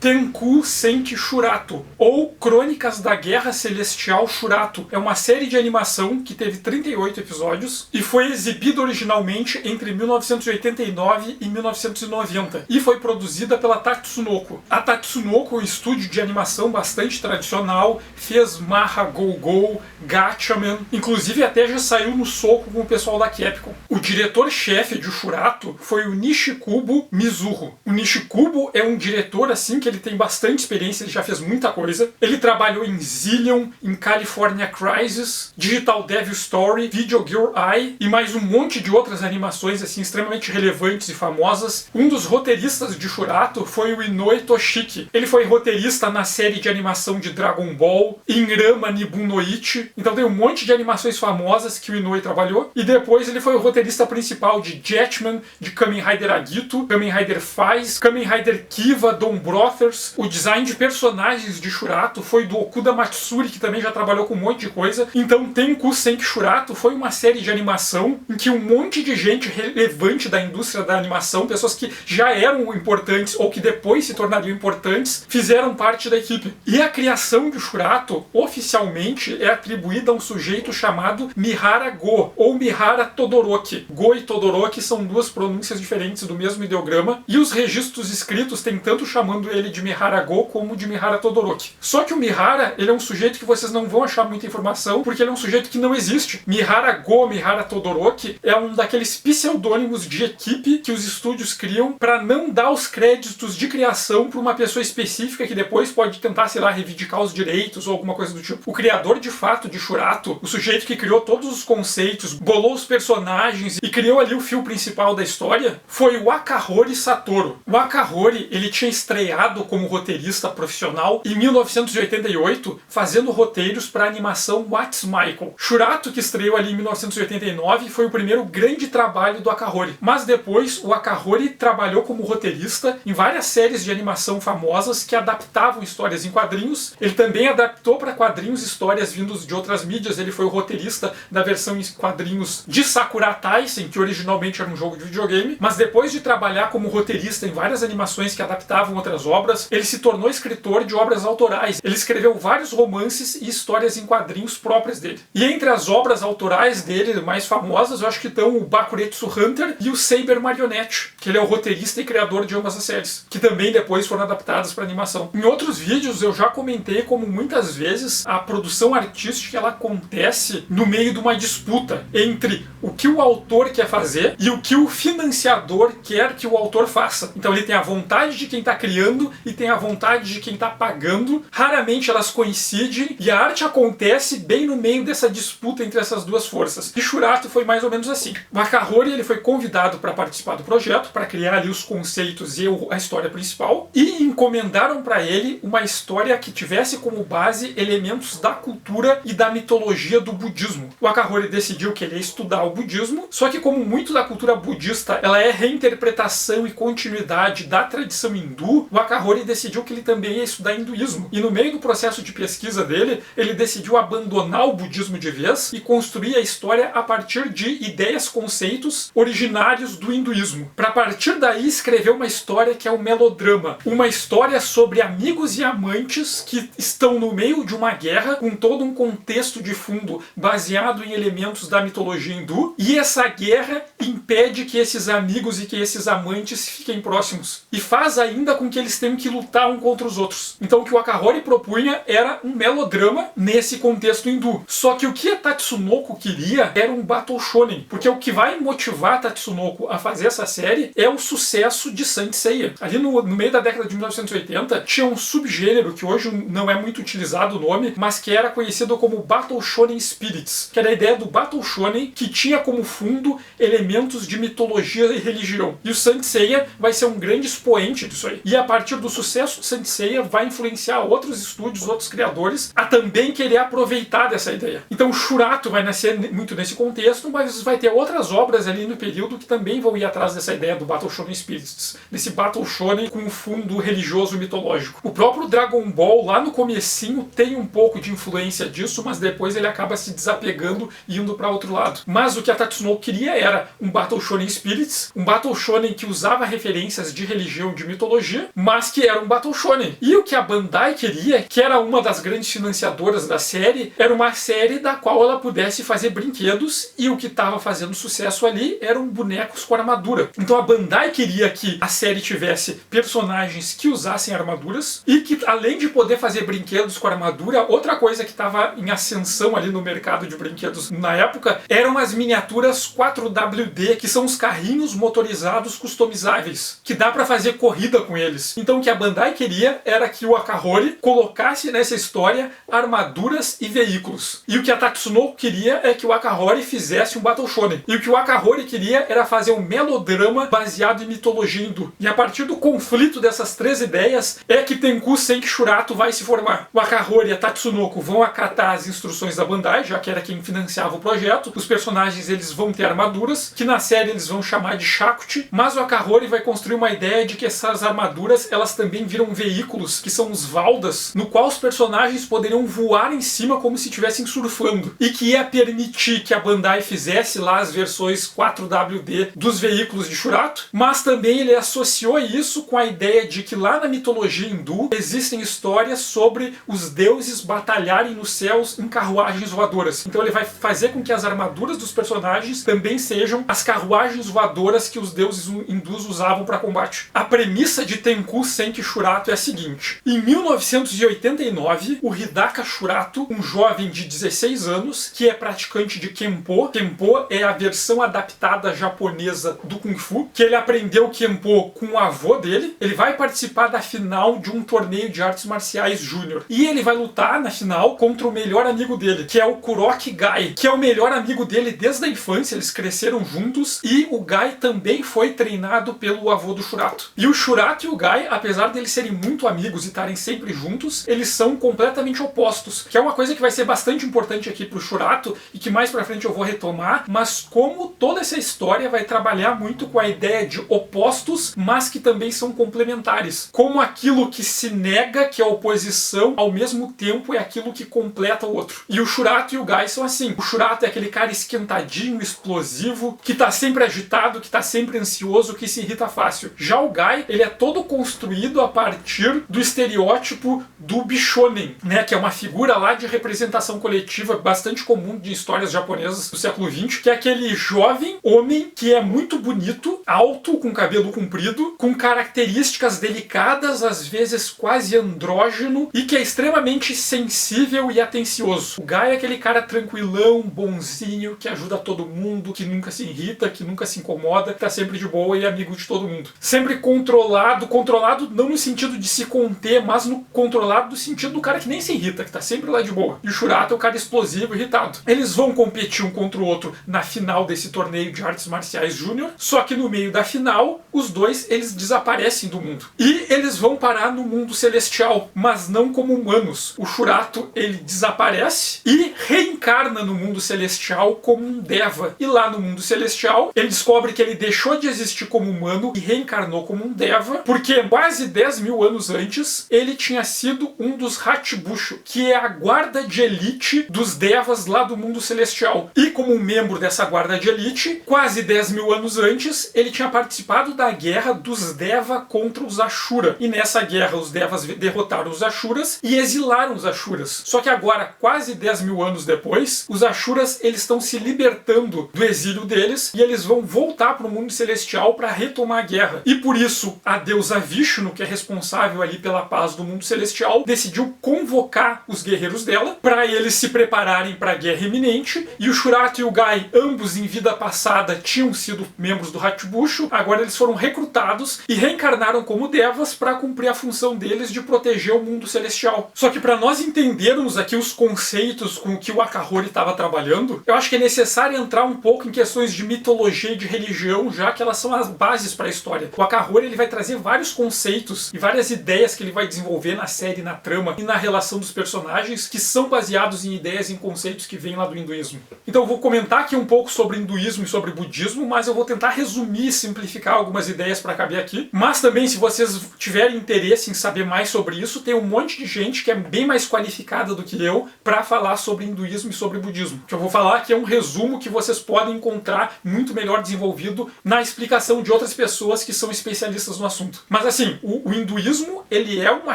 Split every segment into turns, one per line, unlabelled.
Tenku Senki Shurato, ou Crônicas da Guerra Celestial Shurato. É uma série de animação que teve 38 episódios e foi exibida originalmente entre 1989 e 1990 e foi produzida pela Tatsunoko. A Tatsunoko é um estúdio de animação bastante tradicional, fez Maha Go-Go, Gatchaman, inclusive até já saiu no soco com o pessoal da Capcom. O diretor-chefe de Shurato foi o Nishikubo Mizuho. O Nishikubo é um diretor assim que ele tem bastante experiência, ele já fez muita coisa. Ele trabalhou em Zillion, em California Crisis, Digital Devil Story, Video Girl Eye e mais um monte de outras animações assim extremamente relevantes e famosas. Um dos roteiristas de Shurato foi o Inoue Toshiki. Ele foi roteirista na série de animação de Dragon Ball, Inrama Nibunoichi. Então tem um monte de animações famosas que o Inoue trabalhou. E depois ele foi o roteirista principal de Jetman, de Kamen Rider Agito, Kamen Rider Faiz, Kamen Rider Kiva, Dawn Brothers. O design de personagens de Shurato foi do Okuda Matsuri, que também já trabalhou com um monte de coisa. Então Tenku Senki Shurato foi uma série de animação em que um monte de gente relevante da indústria da animação, pessoas que já eram importantes ou que depois se tornariam importantes, fizeram parte da equipe. E a criação de Shurato, oficialmente, é atribuída a um sujeito chamado Mihara Go, ou Mihara Todoroki. Go e Todoroki são duas pronúncias diferentes do mesmo ideograma, e os registros escritos têm tanto chamando ele de Mihara Go como de Mihara Todoroki. Só que o Mihara, ele é um sujeito que vocês não vão achar muita informação, porque ele é um sujeito que não existe. Mihara Go, Mihara Todoroki, é um daqueles pseudônimos de equipe que os estúdios criam para não dar os créditos de criação para uma pessoa específica que depois pode tentar, sei lá, reivindicar os direitos ou alguma coisa do tipo. O criador de fato de Shurato, o sujeito que criou todos os conceitos, bolou os personagens e criou ali o fio principal da história, foi o Akahori Satoru. O Akahori, ele tinha estreado como roteirista profissional em 1988, fazendo roteiros para a animação What's Michael. Shurato, que estreou ali em 1989, foi o primeiro grande trabalho do Akahori. Mas depois, o Akahori trabalhou como roteirista em várias séries de animação famosas que adaptavam histórias em quadrinhos. Ele também adaptou para quadrinhos histórias vindas de outras mídias. Ele foi o roteirista da versão em quadrinhos de Sakura Taisen, que originalmente era um jogo de videogame. Mas depois de trabalhar como roteirista em várias animações que adaptavam outras obras, ele se tornou escritor de obras autorais. Ele escreveu vários romances e histórias em quadrinhos próprias dele. E entre as obras autorais dele mais famosas, eu acho que estão o Bakuretsu Hunter e o Saber Marionette, que ele é o roteirista e criador de ambas as séries, que também depois foram adaptadas para animação. Em outros vídeos eu já comentei como muitas vezes a produção artística ela acontece no meio de uma disputa entre o que o autor quer fazer e o que o financiador quer que o autor faça. Então ele tem a vontade de quem está criando e tem a vontade de quem está pagando. Raramente elas coincidem e a arte acontece bem no meio dessa disputa entre essas duas forças. E Shurato foi mais ou menos assim. O Akahori ele foi convidado para participar do projeto, para criar ali os conceitos e a história principal, e encomendaram para ele uma história que tivesse como base elementos da cultura e da mitologia do budismo. O Akahori decidiu que ele ia estudar o budismo, só que como muito da cultura budista ela é reinterpretação e continuidade da tradição hindu, o Akahori decidiu que ele também ia estudar hinduísmo. E no meio do processo de pesquisa dele, ele decidiu abandonar o budismo de vez e construir a história a partir de ideias, conceitos originários do hinduísmo. Para partir daí escrever uma história que é um melodrama, uma história sobre amigos e amantes que estão no meio de uma guerra com todo um contexto de fundo baseado em elementos da mitologia hindu, e essa guerra impede que esses amigos e que esses amantes fiquem próximos e faz ainda com que eles tenham que lutar um contra os outros. Então o que o Akahori propunha era um melodrama nesse contexto hindu. Só que o que a Tatsunoko queria era um Battle Shonen, porque o que vai motivar a Tatsunoko a fazer essa série é o sucesso de Saint Seiya. Ali no meio da década de 1980 tinha um subgênero que hoje não é muito utilizado o nome, mas que era conhecido como Battle Shonen Spirits, que era a ideia do Battle Shonen que tinha como fundo elementos de mitologia e religião. E o Saint Seiya vai ser um grande expoente disso aí. E a partir do sucesso do Saint Seiya vai influenciar outros estúdios, outros criadores a também querer aproveitar dessa ideia. Então o Shurato vai nascer muito nesse contexto, mas vai ter outras obras ali no período que também vão ir atrás dessa ideia do Battle Shonen Spirits, desse Battle Shonen com um fundo religioso mitológico. O próprio Dragon Ball lá no comecinho tem um pouco de influência disso, mas depois ele acaba se desapegando e indo para outro lado. Mas o que a Tatsunoko queria era um Battle Shonen Spirits, um Battle Shonen que usava referências de religião, de mitologia, mas que era um Battle Shonen. E o que a Bandai queria, que era uma das grandes financiadoras da série, era uma série da qual ela pudesse fazer brinquedos, e o que estava fazendo sucesso ali eram bonecos com armadura. Então a Bandai queria que a série tivesse personagens que usassem armaduras, e que além de poder fazer brinquedos com armadura, outra coisa que estava em ascensão ali no mercado de brinquedos na época eram as miniaturas 4WD, que são os carrinhos motorizados customizáveis, que dá para fazer corrida com eles. Então o que a Bandai queria era que o Akahori colocasse nessa história armaduras e veículos. E o que a Tatsunoko queria é que o Akahori fizesse um Battle Shonen. E o que o Akahori queria era fazer um melodrama baseado em mitologia hindu. E a partir do conflito dessas três ideias é que Tenku Senki Shurato vai se formar. O Akahori e a Tatsunoko vão acatar as instruções da Bandai, já que era quem financiava o projeto. Os personagens eles vão ter armaduras, que na série eles vão chamar de Shakuti, mas o Akahori vai construir uma ideia de que essas armaduras elas também viram veículos, que são os Valdas, no qual os personagens poderiam voar em cima como se estivessem surfando, e que ia permitir que a Bandai fizesse lá as versões 4WD dos veículos de Shurato, mas também ele associou isso com a ideia de que lá na mitologia hindu existem histórias sobre os deuses batalharem nos céus em carruagens voadoras. Então ele vai fazer com que as armaduras dos personagens também sejam as carruagens voadoras que os deuses hindus usavam para combate. A premissa de Tenku Senki Shurato é a seguinte: em 1989, o Hidaka Shurato, um jovem de 16 anos que é praticante de Kenpo. Kenpo é a versão adaptada japonesa do Kung Fu, que ele aprendeu Kenpo com o avô dele. Ele vai participar da final de um torneio de artes marciais júnior. E ele vai lutar na final contra o melhor amigo dele, que é o Kuroki Gai, que é o melhor amigo dele desde a infância. Eles cresceram juntos e o Gai também foi treinado pelo avô do Shurato. E o Shurato e o Gai, apesar de eles serem muito amigos e estarem sempre juntos, eles são completamente opostos, que é uma coisa que vai ser bastante importante aqui pro Shurato e que mais pra frente eu vou retomar, mas como toda essa história vai trabalhar muito com a ideia de opostos, mas que também são complementares. Como aquilo que se nega, que é oposição, ao mesmo tempo é aquilo que completa o outro. E o Shurato e o Gai são assim. O Shurato é aquele cara esquentadinho, explosivo, que tá sempre agitado, que tá sempre ansioso, que se irrita fácil. Já o Gai, ele é todo construído a partir do estereótipo do Bishonen, né, que é uma figura lá de representação coletiva bastante comum de histórias japonesas do século XX, que é aquele jovem homem que é muito bonito, alto, com cabelo comprido, com características delicadas, às vezes quase andrógeno, e que é extremamente sensível e atencioso. O Gai é aquele cara tranquilão, bonzinho, que ajuda todo mundo, que nunca se irrita, que nunca se incomoda, que tá sempre de boa e é amigo de todo mundo. Sempre controlado não no sentido de se conter, mas no controlado do sentido do cara que nem se irrita, que tá sempre lá de boa. E o Shurato é o cara explosivo, irritado. Eles vão competir um contra o outro na final desse torneio de artes marciais júnior, só que no meio da final, os dois, eles desaparecem do mundo. E eles vão parar no mundo celestial, mas não como humanos. O Shurato, ele desaparece e reencarna no mundo celestial como um Deva. E lá no mundo celestial, ele descobre que ele deixou de existir como humano e reencarnou como um Deva, porque quase 10 mil anos antes, ele tinha sido um dos Hachibusho, que é a guarda de elite dos Devas lá do mundo celestial. E como um membro dessa guarda de elite, quase 10 mil anos antes, ele tinha participado da guerra dos Deva contra os Ashura. E nessa guerra, os Devas derrotaram os Ashuras e exilaram os Ashuras. Só que agora, quase 10 mil anos depois, os Ashuras eles estão se libertando do exílio deles e eles vão voltar para o mundo celestial para retomar a guerra. E por isso, a deusa Vishnu, que é responsável ali pela paz do mundo celestial, decidiu convocar os guerreiros dela para eles se prepararem para a guerra iminente. E o Shurato e o Gai, ambos em vida passada, tinham sido membros do Hachibusho. Agora eles foram recrutados e reencarnaram como Devas para cumprir a função deles de proteger o mundo celestial. Só que para nós entendermos aqui os conceitos com que o Akahori estava trabalhando, eu acho que é necessário entrar um pouco em questões de mitologia e de religião, já que elas são as bases para a história. O Akahori ele vai trazer vários conceitos e várias ideias que ele vai desenvolver na série, na trama e na relação dos personagens, que são baseados em ideias e em conceitos que vêm lá do hinduísmo. Então eu vou comentar aqui um pouco sobre hinduísmo e sobre budismo, mas eu vou tentar resumir e simplificar algumas ideias para caber aqui. Mas também, se vocês tiverem interesse em saber mais sobre isso, tem um monte de gente que é bem mais qualificada do que eu para falar sobre hinduísmo e sobre budismo. O que eu vou falar aqui é um resumo que vocês podem encontrar muito melhor desenvolvido na explicação de outras pessoas que são especialistas no assunto. Mas assim, o hinduísmo, ele é uma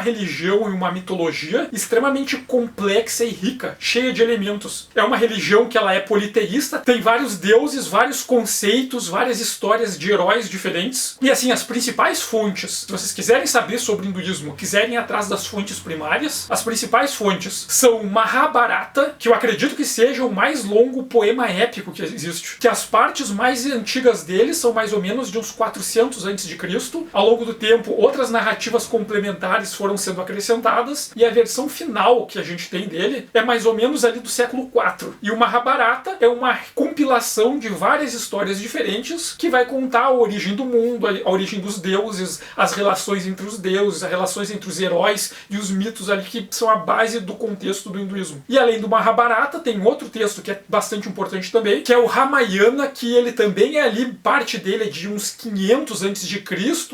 religião e uma mitologia extremamente complexa e rica, cheia de elementos. É uma religião que ela é politeísta, tem vários deuses, vários conceitos, várias histórias de heróis diferentes. E assim, as principais fontes, se vocês quiserem saber sobre o hinduísmo, quiserem ir atrás das fontes primárias, as principais fontes são Mahabharata, que eu acredito que seja o mais longo poema épico que existe, que as partes mais antigas dele são mais ou menos de uns 400 a.C. Ao longo do tempo, outras narrativas complementares foram sendo acrescentadas, e a versão final que a gente tem dele é mais ou menos ali do século IV. E o Mahabharata é uma compilação de várias histórias diferentes que vai contar a origem do mundo, a origem dos deuses, as relações entre os deuses, as relações entre os heróis e os mitos ali que são a base do contexto do hinduísmo. E além do Mahabharata, tem outro texto que é bastante importante também, que é o Ramayana, que ele também é ali, parte dele é de uns 500 a.C.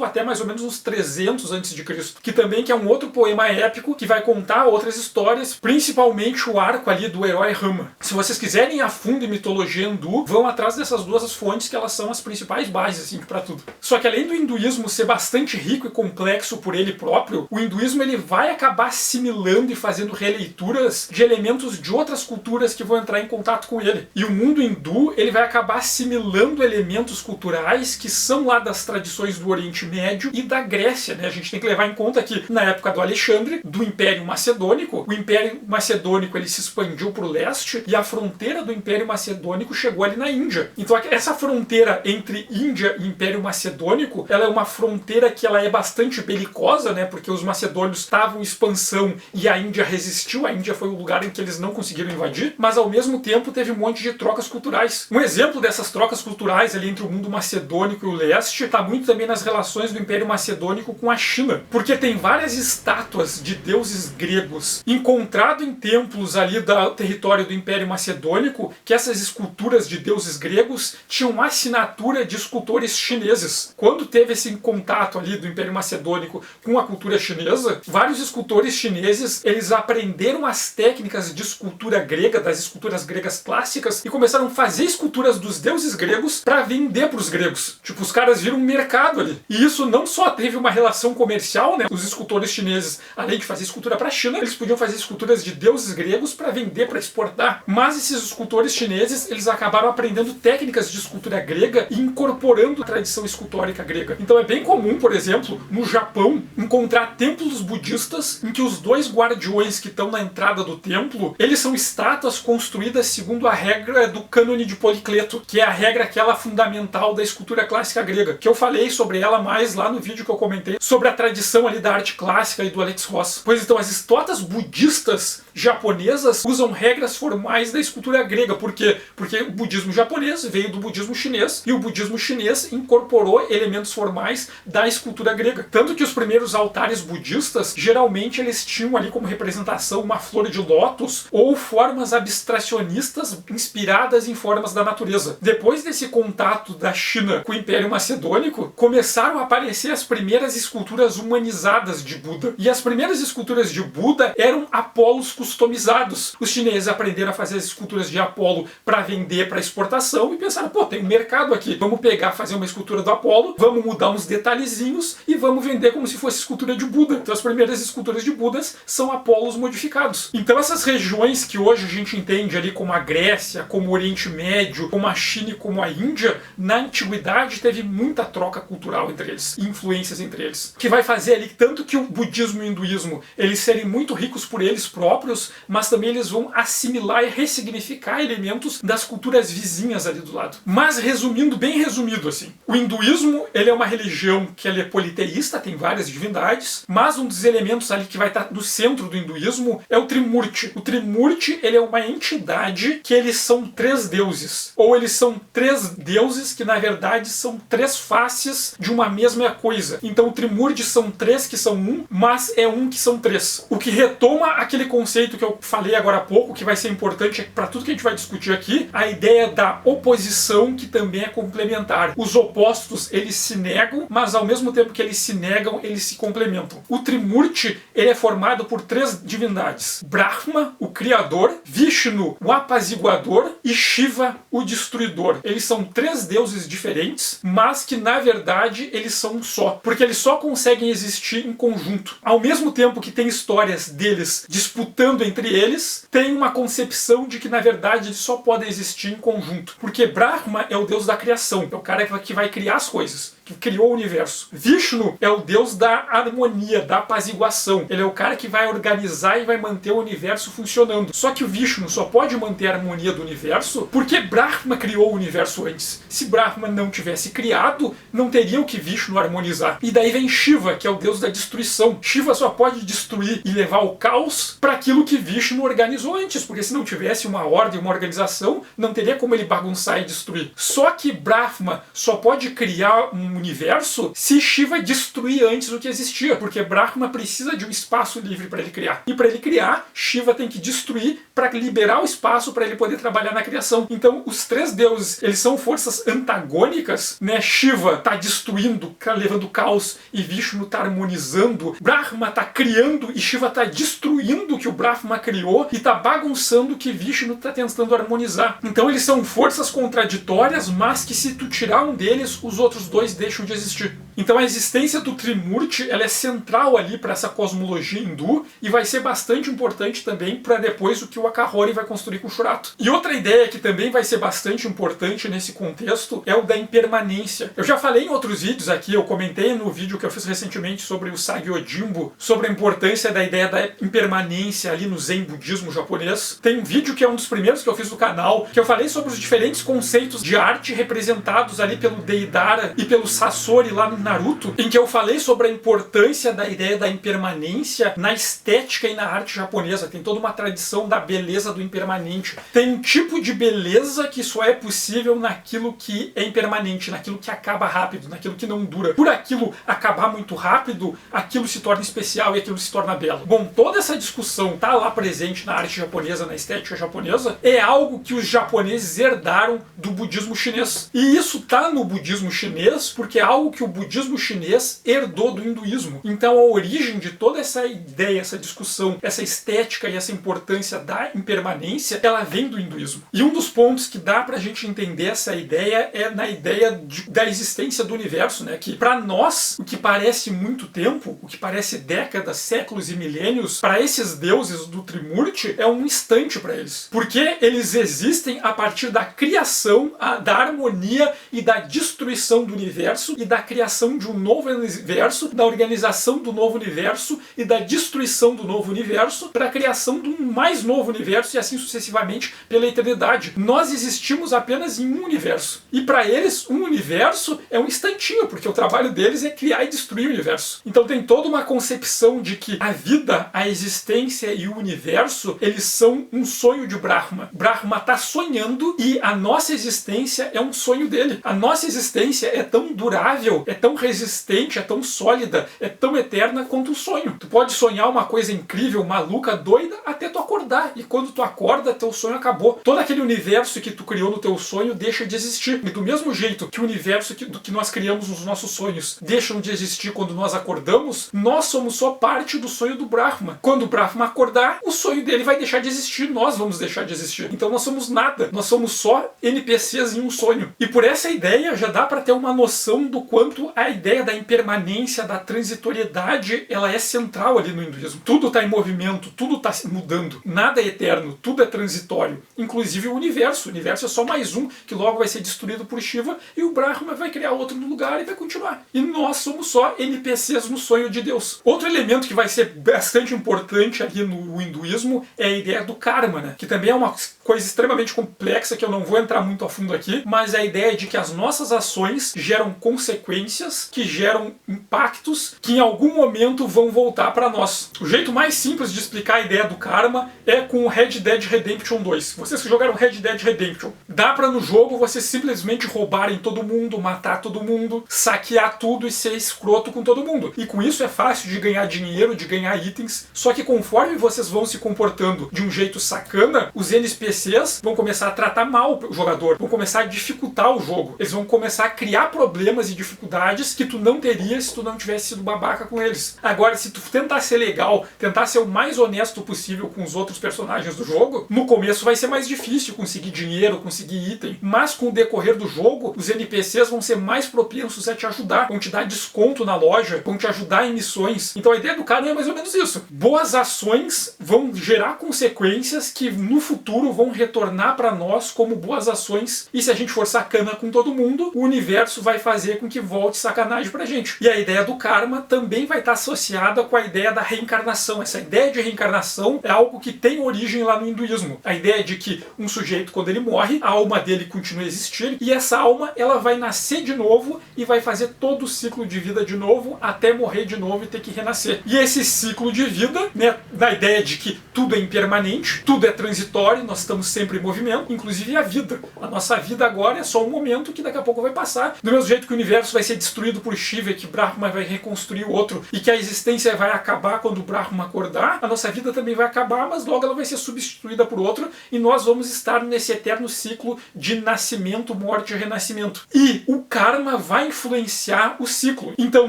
até mais ou menos uns 300 a.C., que também que é um outro poema épico que vai contar outras histórias, principalmente o arco ali do herói Rama. Se vocês quiserem ir a fundo em mitologia hindu, vão atrás dessas duas fontes, que elas são as principais bases assim, para tudo. Só que além do hinduísmo ser bastante rico e complexo por ele próprio, o hinduísmo ele vai acabar assimilando e fazendo releituras de elementos de outras culturas que vão entrar em contato com ele. E o mundo hindu ele vai acabar assimilando elementos culturais que são lá das tradições do Oriente Médio e da Grécia, né? A gente tem que levar em conta que na época do Alexandre, do Império Macedônico, o Império Macedônico ele se expandiu para o leste e a fronteira do Império Macedônico chegou ali na Índia. Então essa fronteira entre Índia e Império Macedônico, ela é uma fronteira que ela é bastante belicosa, né? Porque os macedônios estavam em expansão e a Índia resistiu. A Índia foi o lugar em que eles não conseguiram invadir, mas ao mesmo tempo teve um monte de trocas culturais. Um exemplo dessas trocas culturais ali entre o mundo macedônico e o leste está muito também nas relações do Império Macedônico com a China, porque tem várias estátuas de deuses gregos encontrado em templos ali do território do Império Macedônico, que essas esculturas de deuses gregos tinham assinatura de escultores chineses. Quando teve esse contato ali do Império Macedônico com a cultura chinesa, vários escultores chineses, eles aprenderam as técnicas de escultura grega, das esculturas gregas clássicas, e começaram a fazer esculturas dos deuses gregos para vender para os gregos. Tipo, os caras viram um mercado ali. E isso não só teve uma relação comercial, né? Os escultores chineses, além de fazer escultura para a China, eles podiam fazer esculturas de deuses gregos para vender, para exportar. Mas esses escultores chineses, eles acabaram aprendendo técnicas de escultura grega e incorporando a tradição escultórica grega. Então é bem comum, por exemplo, no Japão, encontrar templos budistas em que os dois guardiões que estão na entrada do templo, eles são estátuas construídas segundo a regra do cânone de Policleto, que é a regra aquela fundamental da escultura clássica grega, que eu falei sobre ela mais lá no vídeo que eu comentei, sobre a tradição ali da arte clássica e do Alex Ross. Pois então, as estátuas budistas japonesas usam regras formais da escultura grega. Por quê? Porque o budismo japonês veio do budismo chinês, e o budismo chinês incorporou elementos formais da escultura grega. Tanto que os primeiros altares budistas, geralmente eles tinham ali como representação uma flor de lótus ou formas abstracionistas inspiradas em formas da natureza. Depois desse contato da China com o Império Macedônico, começaram a aparecer as primeiras esculturas humanizadas de Buda. E as primeiras esculturas de Buda eram Apolos customizados. Os chineses aprenderam a fazer as esculturas de Apolo para vender para exportação e pensaram, pô, tem um mercado aqui. Vamos pegar, fazer uma escultura do Apolo, vamos mudar uns detalhezinhos e vamos vender como se fosse escultura de Buda. Então as primeiras esculturas de Budas são Apolos modificados. Então essas regiões que hoje a gente entende ali como a Grécia, como o Oriente Médio, como a China e como a Índia, na antiguidade teve muita troca cultural entre eles, influências entre eles, que vai fazer ali tanto que o budismo e o hinduísmo eles serem muito ricos por eles próprios, mas também eles vão assimilar e ressignificar elementos das culturas vizinhas ali do lado. Mas resumindo, bem resumido assim, o hinduísmo ele é uma religião que ele é politeísta, tem várias divindades, mas um dos elementos ali que vai estar no centro do hinduísmo é o Trimurti. O Trimurti ele é uma entidade que eles são três deuses, ou eles são três deuses que na verdade são três faces de uma mesma coisa. Então o Trimurti são três que são um, mas é um que são três. O que retoma aquele conceito que eu falei agora há pouco, que vai ser importante para tudo que a gente vai discutir aqui, a ideia da oposição que também é complementar. Os opostos eles se negam, mas ao mesmo tempo que eles se negam, eles se complementam. O Trimurti ele é formado por três divindades: Brahma, o Criador, Vishnu, o Apaziguador e Shiva, o Destruidor. Eles são três deuses diferentes, mas que na verdade eles são um só, porque eles só conseguem existir em conjunto. Ao mesmo tempo que tem histórias deles disputando entre eles, tem uma concepção de que na verdade eles só podem existir em conjunto. Porque Brahma é o deus da criação, é o cara que vai criar as coisas, que criou o universo. Vishnu é o deus da harmonia, da apaziguação. Ele é o cara que vai organizar e vai manter o universo funcionando. Só que o Vishnu só pode manter a harmonia do universo porque Brahma criou o universo antes. Se Brahma não tivesse criado, não teria o que Vishnu harmonizar. E daí vem Shiva, que é o deus da destruição. Shiva só pode destruir e levar o caos para aquilo que Vishnu organizou antes, porque se não tivesse uma ordem, uma organização, não teria como ele bagunçar e destruir. Só que Brahma só pode criar um universo se Shiva destruir antes o que existia, porque Brahma precisa de um espaço livre para ele criar. E para ele criar, Shiva tem que destruir para liberar o espaço para ele poder trabalhar na criação. Então, os três deuses, eles são forças antagônicas, né? Shiva está destruindo, levando caos, e Vishnu está harmonizando. Brahma está criando e Shiva está destruindo o que o Brahma criou e está bagunçando o que Vishnu está tentando harmonizar. Então, eles são forças contraditórias, mas que se tu tirar um deles, os outros dois deixam de existir. Então a existência do Trimurti, ela é central ali para essa cosmologia hindu e vai ser bastante importante também para depois o que o Akahori vai construir com o Shurato. E outra ideia que também vai ser bastante importante nesse contexto é o da impermanência. Eu já falei em outros vídeos aqui, eu comentei no vídeo que eu fiz recentemente sobre o Sagyojimbo, sobre a importância da ideia da impermanência ali no Zen budismo japonês. Tem um vídeo que é um dos primeiros que eu fiz no canal, que eu falei sobre os diferentes conceitos de arte representados ali pelo Deidara e pelo Sasori lá no Naruto, em que eu falei sobre a importância da ideia da impermanência na estética e na arte japonesa. Tem toda uma tradição da beleza do impermanente. Tem um tipo de beleza que só é possível naquilo que é impermanente, naquilo que acaba rápido, naquilo que não dura. Por aquilo acabar muito rápido, aquilo se torna especial e aquilo se torna belo. Bom, toda essa discussão tá lá presente na arte japonesa, na estética japonesa, é algo que os japoneses herdaram do budismo chinês. E isso tá no budismo chinês porque é algo que o budismo chinês herdou do hinduísmo. Então a origem de toda essa ideia, essa discussão, essa estética e essa importância da impermanência, ela vem do hinduísmo. E um dos pontos que dá pra gente entender essa ideia é na ideia da existência do universo, né? Que pra nós, o que parece muito tempo, o que parece décadas, séculos e milênios, para esses deuses do Trimurti é um instante para eles. Porque eles existem a partir da criação, da harmonia e da destruição do universo e da criação de um novo universo, da organização do novo universo e da destruição do novo universo para a criação de um mais novo universo e assim sucessivamente pela eternidade. Nós existimos apenas em um universo. E para eles, um universo é um instantinho, porque o trabalho deles é criar e destruir o universo. Então tem toda uma concepção de que a vida, a existência e o universo, eles são um sonho de Brahma. Brahma está sonhando e a nossa existência é um sonho dele. A nossa existência é tão durável, é tão resistente, é tão sólida, é tão eterna quanto o sonho. Tu pode sonhar uma coisa incrível, maluca, doida, até tu acordar. E quando tu acorda, teu sonho acabou. Todo aquele universo que tu criou no teu sonho deixa de existir. E do mesmo jeito que o universo que nós criamos nos nossos sonhos deixam de existir quando nós acordamos, nós somos só parte do sonho do Brahma. Quando o Brahma acordar, o sonho dele vai deixar de existir, nós vamos deixar de existir. Então nós somos nada. Nós somos só NPCs em um sonho. E por essa ideia já dá para ter uma noção do quanto a ideia da impermanência, da transitoriedade, ela é central ali no hinduísmo. Tudo está em movimento, tudo está mudando. Nada é eterno, tudo é transitório. Inclusive o universo. O universo é só mais um que logo vai ser destruído por Shiva e o Brahma vai criar outro no lugar e vai continuar. E nós somos só NPCs no sonho de Deus. Outro elemento que vai ser bastante importante ali no hinduísmo é a ideia do karma, né? Que também é uma coisa extremamente complexa que eu não vou entrar muito a fundo aqui, mas a ideia de que as nossas ações geram consequências que geram impactos que em algum momento vão voltar para nós. O jeito mais simples de explicar a ideia do karma é com o Red Dead Redemption 2. Vocês que jogaram Red Dead Redemption, dá para no jogo vocês simplesmente roubarem todo mundo, matar todo mundo, saquear tudo e ser escroto com todo mundo. E com isso é fácil de ganhar dinheiro, de ganhar itens, só que conforme vocês vão se comportando de um jeito sacana, os NPCs vão começar a tratar mal o jogador, vão começar a dificultar o jogo, eles vão começar a criar problemas e dificuldades habilidades que tu não teria se tu não tivesse sido babaca com eles. Agora, se tu tentar ser legal, tentar ser o mais honesto possível com os outros personagens do jogo, no começo vai ser mais difícil conseguir dinheiro, conseguir item, mas com o decorrer do jogo, os NPCs vão ser mais propensos a te ajudar, vão te dar desconto na loja, vão te ajudar em missões. Então a ideia do cara é mais ou menos isso. Boas ações vão gerar consequências que no futuro vão retornar para nós como boas ações, e se a gente for sacana com todo mundo, o universo vai fazer com que volte sacanagem pra gente. E a ideia do karma também vai estar associada com a ideia da reencarnação. Essa ideia de reencarnação é algo que tem origem lá no hinduísmo. A ideia de que um sujeito, quando ele morre, a alma dele continua a existir, e essa alma ela vai nascer de novo e vai fazer todo o ciclo de vida de novo até morrer de novo e ter que renascer. E esse ciclo de vida, né, na ideia de que tudo é impermanente, tudo é transitório, nós estamos sempre em movimento, inclusive a vida. A nossa vida agora é só um momento que daqui a pouco vai passar. Do mesmo jeito que o universo vai ser destruído por Shiva, que Brahma vai reconstruir o outro, e que a existência vai acabar quando o Brahma acordar, a nossa vida também vai acabar, mas logo ela vai ser substituída por outro, e nós vamos estar nesse eterno ciclo de nascimento, morte e renascimento. E o karma vai influenciar o ciclo. Então,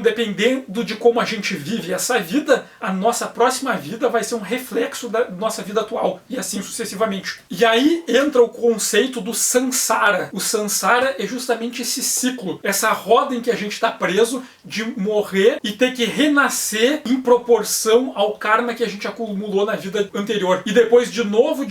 dependendo de como a gente vive essa vida, a nossa próxima vida vai ser um reflexo da nossa vida atual, e assim sucessivamente. E aí entra o conceito do samsara. O samsara é justamente esse ciclo, essa roda em que a gente está preso de morrer e ter que renascer em proporção ao karma que a gente acumulou na vida anterior. E depois de novo,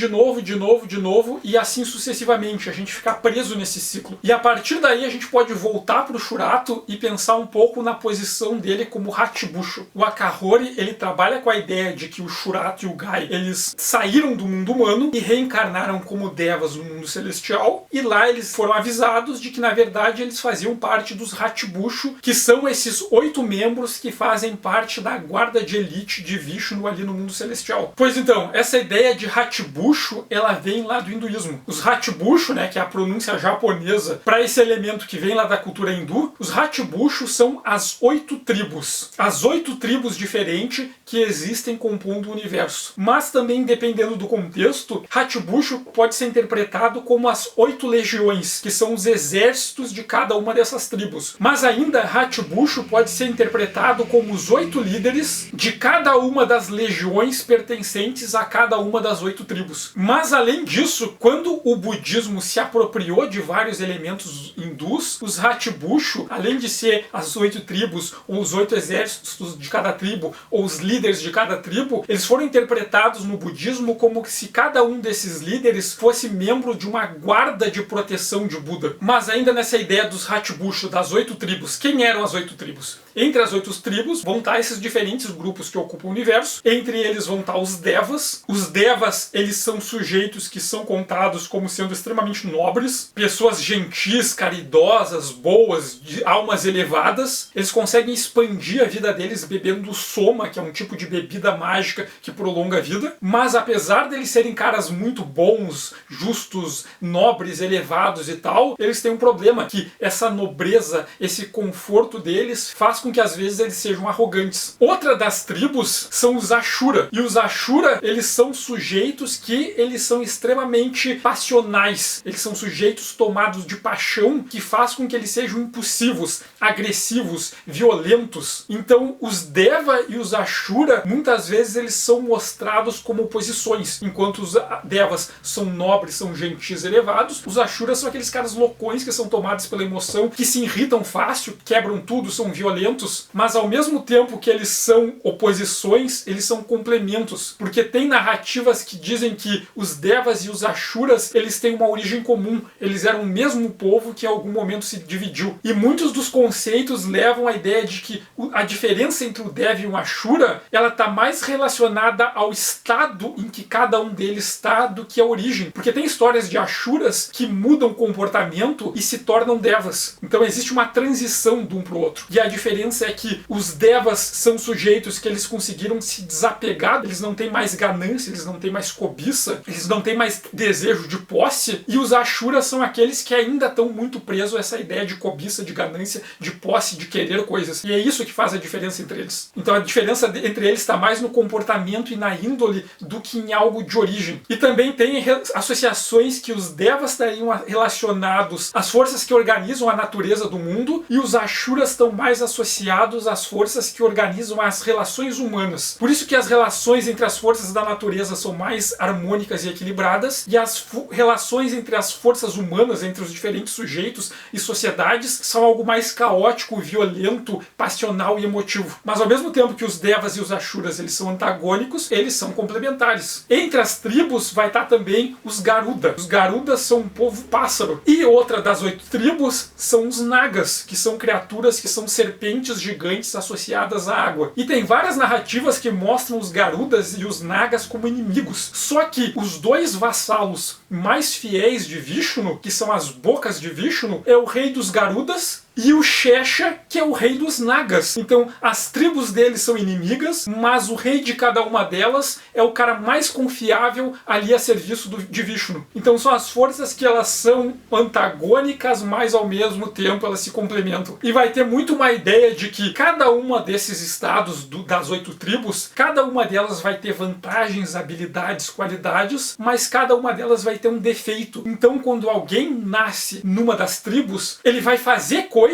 e assim sucessivamente. A gente ficar preso nesse ciclo. E a partir daí a gente pode voltar para o Shurato e pensar um pouco na posição dele como Hachibusho. O Akahori, ele trabalha com a ideia de que o Shurato e o Gai, eles saíram do mundo humano e reencarnaram como devas no mundo celestial, e lá eles foram avisados de que na verdade eles faziam parte dos Hachibusho, que são esses 8 membros que fazem parte da guarda de elite de Vishnu ali no mundo celestial. Pois então, essa ideia de Hachibusho, ela vem lá do hinduísmo. Os Hachibusho, né, que é a pronúncia japonesa para esse elemento que vem lá da cultura hindu, os Hachibusho são as 8 tribos. As 8 tribos diferentes que existem compondo o universo. Mas também, dependendo do contexto, Hachibusho pode ser interpretado como as 8 legiões, que são os exércitos de cada uma dessas tribos. Mas ainda, Hachibusho pode ser interpretado como os 8 líderes de cada uma das legiões pertencentes a cada uma das 8 tribos. Mas além disso, quando o budismo se apropriou de vários elementos hindus, os Hachibusho, além de ser as 8 tribos, ou os 8 exércitos de cada tribo, ou os líderes de cada tribo, eles foram interpretados no budismo como se cada um desses líderes fosse membro de uma guarda de proteção de Buda. Mas ainda nessa ideia dos Hachibusho, das 8 tribos, quem eram as 8 tribos? Entre as 8 tribos vão estar esses diferentes grupos que ocupam o universo. Entre eles vão estar os devas. Os devas, eles são sujeitos que são contados como sendo extremamente nobres, pessoas gentis, caridosas, boas, de almas elevadas. Eles conseguem expandir a vida deles bebendo soma, que é um tipo de bebida mágica que prolonga a vida. Mas apesar deles serem caras muito bons, justos, nobres, elevados e tal, eles têm um problema, que essa nobreza, esse conforto deles faz com que às vezes eles sejam arrogantes. Outra das tribos são os Ashura. E os Ashura, eles são sujeitos que eles são extremamente passionais. Eles são sujeitos tomados de paixão que faz com que eles sejam impulsivos, agressivos, violentos. Então, os Deva e os Ashura, muitas vezes eles são mostrados como oposições. Enquanto os Devas são nobres, são gentis, elevados, os Ashura são aqueles caras loucões que são tomados pela emoção, que se irritam fácil, quebram tudo, são violentos, mas ao mesmo tempo que eles são oposições, eles são complementos, porque tem narrativas que dizem que os Devas e os Ashuras, eles têm uma origem comum, eles eram o mesmo povo que em algum momento se dividiu, e muitos dos conceitos levam à ideia de que a diferença entre o Deva e o Ashura, ela está mais relacionada ao estado em que cada um deles está do que a origem, porque tem histórias de Ashuras que mudam comportamento e se tornam Devas, então existe uma transição de um para o outro, e a diferença diferença é que os Devas são sujeitos que eles conseguiram se desapegar, eles não têm mais ganância, eles não têm mais cobiça, eles não têm mais desejo de posse, e os Ashuras são aqueles que ainda estão muito presos a essa ideia de cobiça, de ganância, de posse, de querer coisas. E é isso que faz a diferença entre eles. Então a diferença entre eles está mais no comportamento e na índole do que em algo de origem. E também tem associações que os Devas estariam relacionados às forças que organizam a natureza do mundo, e os Ashuras estão mais associados às forças que organizam as relações humanas. Por isso que as relações entre as forças da natureza são mais harmônicas e equilibradas, e as relações entre as forças humanas, entre os diferentes sujeitos e sociedades, são algo mais caótico, violento, passional e emotivo. Mas ao mesmo tempo que os Devas e os Ashuras eles são antagônicos, eles são complementares. Entre as tribos vai estar também os Garuda. Os Garudas são um povo pássaro. E outra das 8 tribos são os Nagas, que são criaturas que são serpentes gigantes associadas à água. E tem várias narrativas que mostram os Garudas e os Nagas como inimigos. Só que os dois vassalos mais fiéis de Vishnu, que são as bocas de Vishnu, é o rei dos Garudas e o Shesha, que é o rei dos Nagas. Então as tribos deles são inimigas, mas o rei de cada uma delas é o cara mais confiável ali a serviço de Vishnu. Então são as forças que elas são antagônicas, mas ao mesmo tempo elas se complementam. E vai ter muito uma ideia de que cada uma desses estados das 8 tribos, cada uma delas vai ter vantagens, habilidades, qualidades, mas cada uma delas vai ter um defeito. Então quando alguém nasce numa das tribos, ele vai fazer coisas,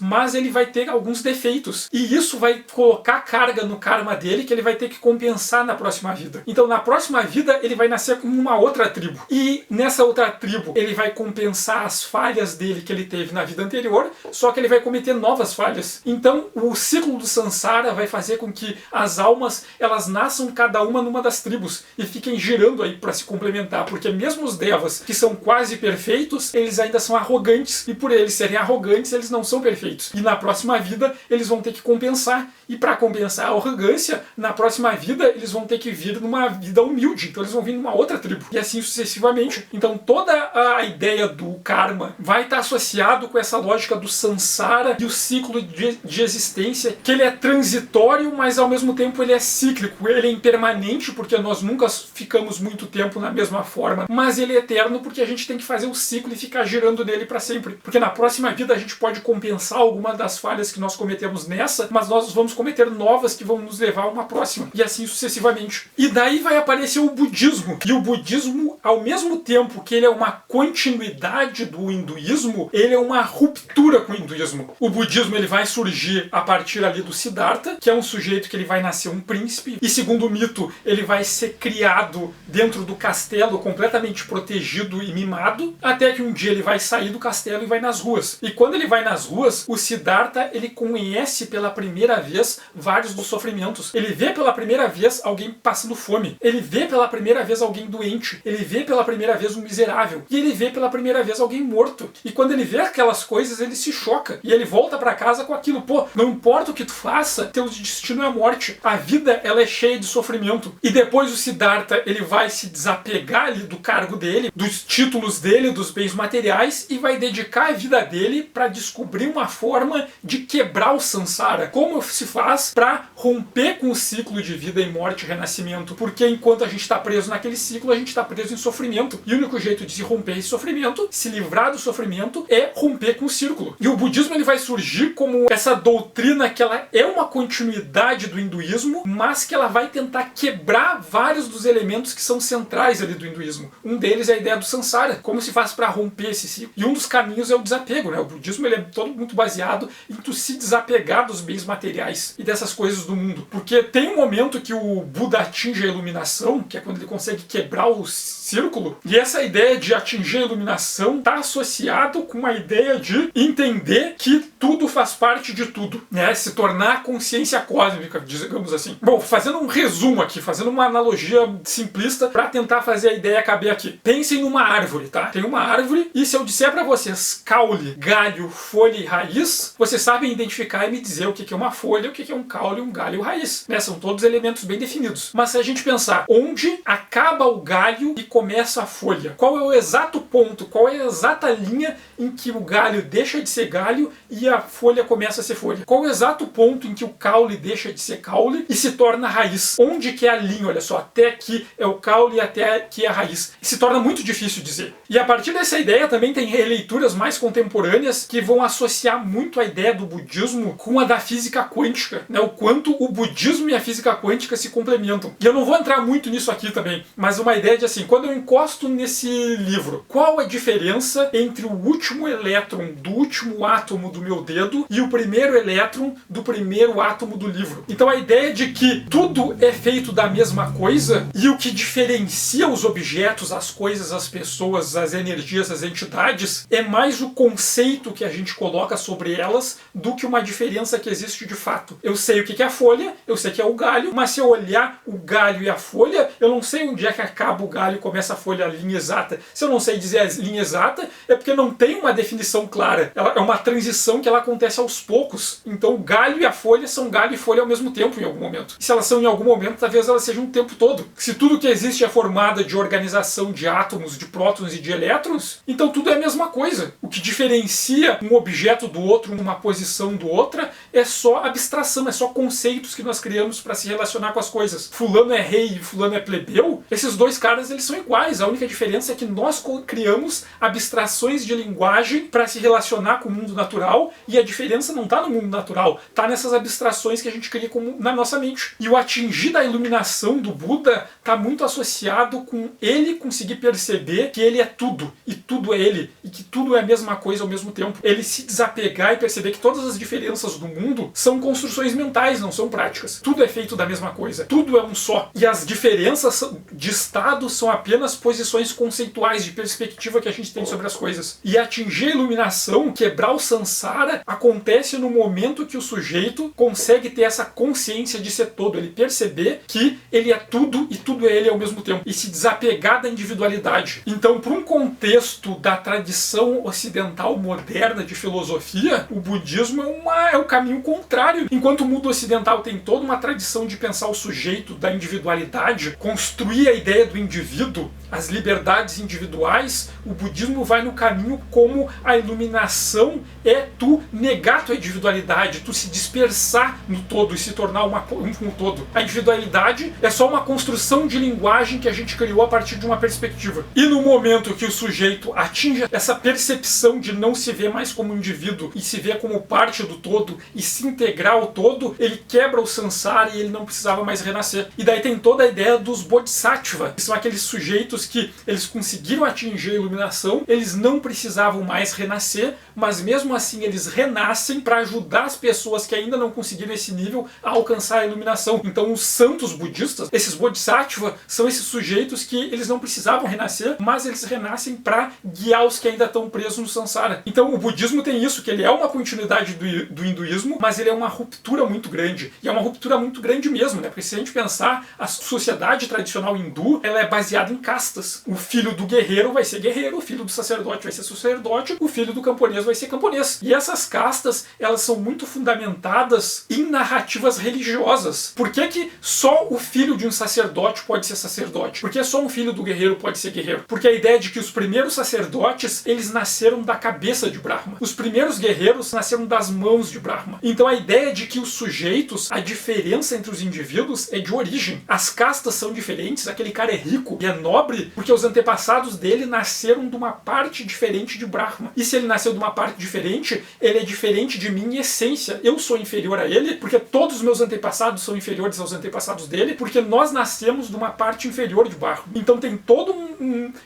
mas ele vai ter alguns defeitos. E isso vai colocar carga no karma dele que ele vai ter que compensar na próxima vida. Então na próxima vida ele vai nascer com uma outra tribo. E nessa outra tribo ele vai compensar as falhas dele que ele teve na vida anterior, só que ele vai cometer novas falhas. Então o ciclo do Sansara vai fazer com que as almas elas nasçam cada uma numa das tribos e fiquem girando aí para se complementar, porque mesmo os Devas, que são quase perfeitos, eles ainda são arrogantes, e por eles serem arrogantes, eles não são perfeitos. E na próxima vida, eles vão ter que compensar. E para compensar a arrogância, na próxima vida, eles vão ter que vir numa vida humilde. Então eles vão vir numa outra tribo. E assim sucessivamente. Então toda a ideia do karma vai estar associado com essa lógica do Sansara e o ciclo de existência, que ele é transitório, mas ao mesmo tempo ele é cíclico. Ele é impermanente, porque nós nunca ficamos muito tempo na mesma forma. Mas ele é eterno, porque a gente tem que fazer o ciclo e ficar girando nele para sempre. Porque na próxima vida a gente pode compensar alguma das falhas que nós cometemos nessa, mas nós vamos cometer novas que vão nos levar a uma próxima, e assim sucessivamente. E daí vai aparecer o budismo. E o budismo, ao mesmo tempo que ele é uma continuidade do hinduísmo, ele é uma ruptura com o hinduísmo. O budismo ele vai surgir a partir ali do Siddhartha, que é um sujeito que ele vai nascer um príncipe, e segundo o mito, ele vai ser criado dentro do castelo, completamente protegido e mimado, até que um dia ele vai sair do castelo e vai nas ruas. E quando ele vai nas ruas, o Siddhartha ele conhece pela primeira vez vários dos sofrimentos. Ele vê pela primeira vez alguém passando fome. Ele vê pela primeira vez alguém doente. Ele vê pela primeira vez um miserável. E ele vê pela primeira vez alguém morto. E quando ele vê aquelas coisas, ele se choca. E ele volta pra casa com aquilo. Pô, não importa o que tu faça, teu destino é a morte. A vida, ela é cheia de sofrimento. E depois o Siddhartha, ele vai se desapegar ali do cargo dele, dos títulos dele, dos bens materiais, e vai dedicar a vida dele para descobrir uma forma de quebrar o Sansara. Como se faz para romper com o ciclo de vida e morte e renascimento? Porque enquanto a gente está preso naquele ciclo, a gente está preso em sofrimento. E o único jeito de se romper esse sofrimento, se livrar do sofrimento, é romper com o círculo. E o budismo ele vai surgir como essa doutrina que ela é uma continuidade do hinduísmo, mas que ela vai tentar quebrar vários dos elementos que são centrais ali do hinduísmo. Um deles é a ideia do Sansara. Como se faz para romper esse ciclo? E um dos caminhos é o desapego, né? O budismo ele é todo muito baseado em tu se desapegar dos bens materiais e dessas coisas do mundo. Porque tem um momento que o Buda atinge a iluminação, que é quando ele consegue quebrar o círculo, e essa ideia de atingir a iluminação está associado com a ideia de entender que tudo faz parte de tudo, né? Se tornar consciência cósmica, digamos assim. Bom, fazendo um resumo aqui, fazendo uma analogia simplista para tentar fazer a ideia caber aqui. Pensem numa árvore, tá? Tem uma árvore e se eu disser para vocês caule, galho, folha e raiz, vocês sabem identificar e me dizer o que é uma folha, o que é um caule, um galho e raiz, né? São todos elementos bem definidos. Mas se a gente pensar onde acaba o galho e começa a folha, qual é o exato ponto, qual é a exata linha em que o galho deixa de ser galho e que a folha começa a ser folha? Qual o exato ponto em que o caule deixa de ser caule e se torna raiz? Onde que é a linha? Olha só, até aqui é o caule e até aqui é a raiz. Se torna muito difícil dizer. E a partir dessa ideia também tem releituras mais contemporâneas que vão associar muito a ideia do budismo com a da física quântica, né? O quanto o budismo e a física quântica se complementam. E eu não vou entrar muito nisso aqui também, mas uma ideia de assim, quando eu encosto nesse livro, qual a diferença entre o último elétron do último átomo do meu dedo e o primeiro elétron do primeiro átomo do livro? Então a ideia de que tudo é feito da mesma coisa e o que diferencia os objetos, as coisas, as pessoas, as energias, as entidades, é mais o conceito que a gente coloca sobre elas do que uma diferença que existe de fato. Eu sei o que é a folha, eu sei que é o galho, mas se eu olhar o galho e a folha, eu não sei onde é que acaba o galho e começa a folha, a linha exata. Se eu não sei dizer a linha exata, é porque não tem uma definição clara. Ela é uma transição que ela acontece aos poucos. Então o galho e a folha são galho e folha ao mesmo tempo em algum momento. E se elas são em algum momento, talvez elas sejam o tempo todo. Se tudo que existe é formado de organização de átomos, de prótons e de elétrons, então tudo é a mesma coisa. O que diferencia um objeto do outro, uma posição do outra, é só abstração, é só conceitos que nós criamos para se relacionar com as coisas. Fulano é rei e fulano é plebeu, esses dois caras eles são iguais. A única diferença é que nós criamos abstrações de linguagem para se relacionar com o mundo natural, e a diferença não está no mundo natural, está nessas abstrações que a gente cria na nossa mente. E o atingir da iluminação do Buda está muito associado com ele conseguir perceber que ele é tudo, e tudo é ele, e que tudo é a mesma coisa ao mesmo tempo. Ele se desapegar e perceber que todas as diferenças do mundo são construções mentais, não são práticas. Tudo é feito da mesma coisa, tudo é um só. E as diferenças de estado são apenas posições conceituais de perspectiva que a gente tem sobre as coisas. E atingir a iluminação, quebrar o samsara, acontece no momento que o sujeito consegue ter essa consciência de ser todo, ele perceber que ele é tudo e tudo é ele ao mesmo tempo, e se desapegar da individualidade. Então, para um contexto da tradição ocidental moderna de filosofia, o budismo é o caminho contrário. Enquanto o mundo ocidental tem toda uma tradição de pensar o sujeito da individualidade, construir a ideia do indivíduo, as liberdades individuais, o budismo vai no caminho como a iluminação é tu negar tua individualidade, tu se dispersar no todo e se tornar um com o todo. A individualidade é só uma construção de linguagem que a gente criou a partir de uma perspectiva. E no momento que o sujeito atinge essa percepção de não se ver mais como indivíduo e se ver como parte do todo e se integrar ao todo, ele quebra o samsara e ele não precisava mais renascer. E daí tem toda a ideia dos bodhisattva, que são aqueles sujeitos que eles conseguiram atingir a iluminação, eles não precisavam mais renascer, mas mesmo assim eles renascem para ajudar as pessoas que ainda não conseguiram esse nível a alcançar a iluminação. Então os santos budistas, esses bodhisattva, são esses sujeitos que eles não precisavam renascer, mas eles renascem para guiar os que ainda estão presos no samsara. Então o budismo tem isso, que ele é uma continuidade do hinduísmo, mas ele é uma ruptura muito grande. E é uma ruptura muito grande mesmo, né? Porque se a gente pensar, a sociedade tradicional hindu, ela é baseada em castas. O filho do guerreiro vai ser guerreiro, o filho do sacerdote vai ser sacerdote, o filho do camponês vai ser camponês. E essas castas, elas são muito fundamentadas em narrativas religiosas. Por que só o filho de um sacerdote pode ser sacerdote? Por que só um filho do guerreiro pode ser guerreiro? Porque a ideia de que os primeiros sacerdotes, eles nasceram da cabeça de Brahma. Os primeiros guerreiros nasceram das mãos de Brahma. Então a ideia de que os sujeitos, a diferença entre os indivíduos é de origem. As castas são diferentes, aquele cara é rico e é nobre porque os antepassados dele nasceram de uma parte diferente de Brahma. E se ele nasceu de uma parte diferente, ele é diferente de mim em essência. Eu sou inferior a ele porque todos os meus antepassados são inferiores aos antepassados dele, porque nós nascemos de uma parte inferior de Brahma. Então tem toda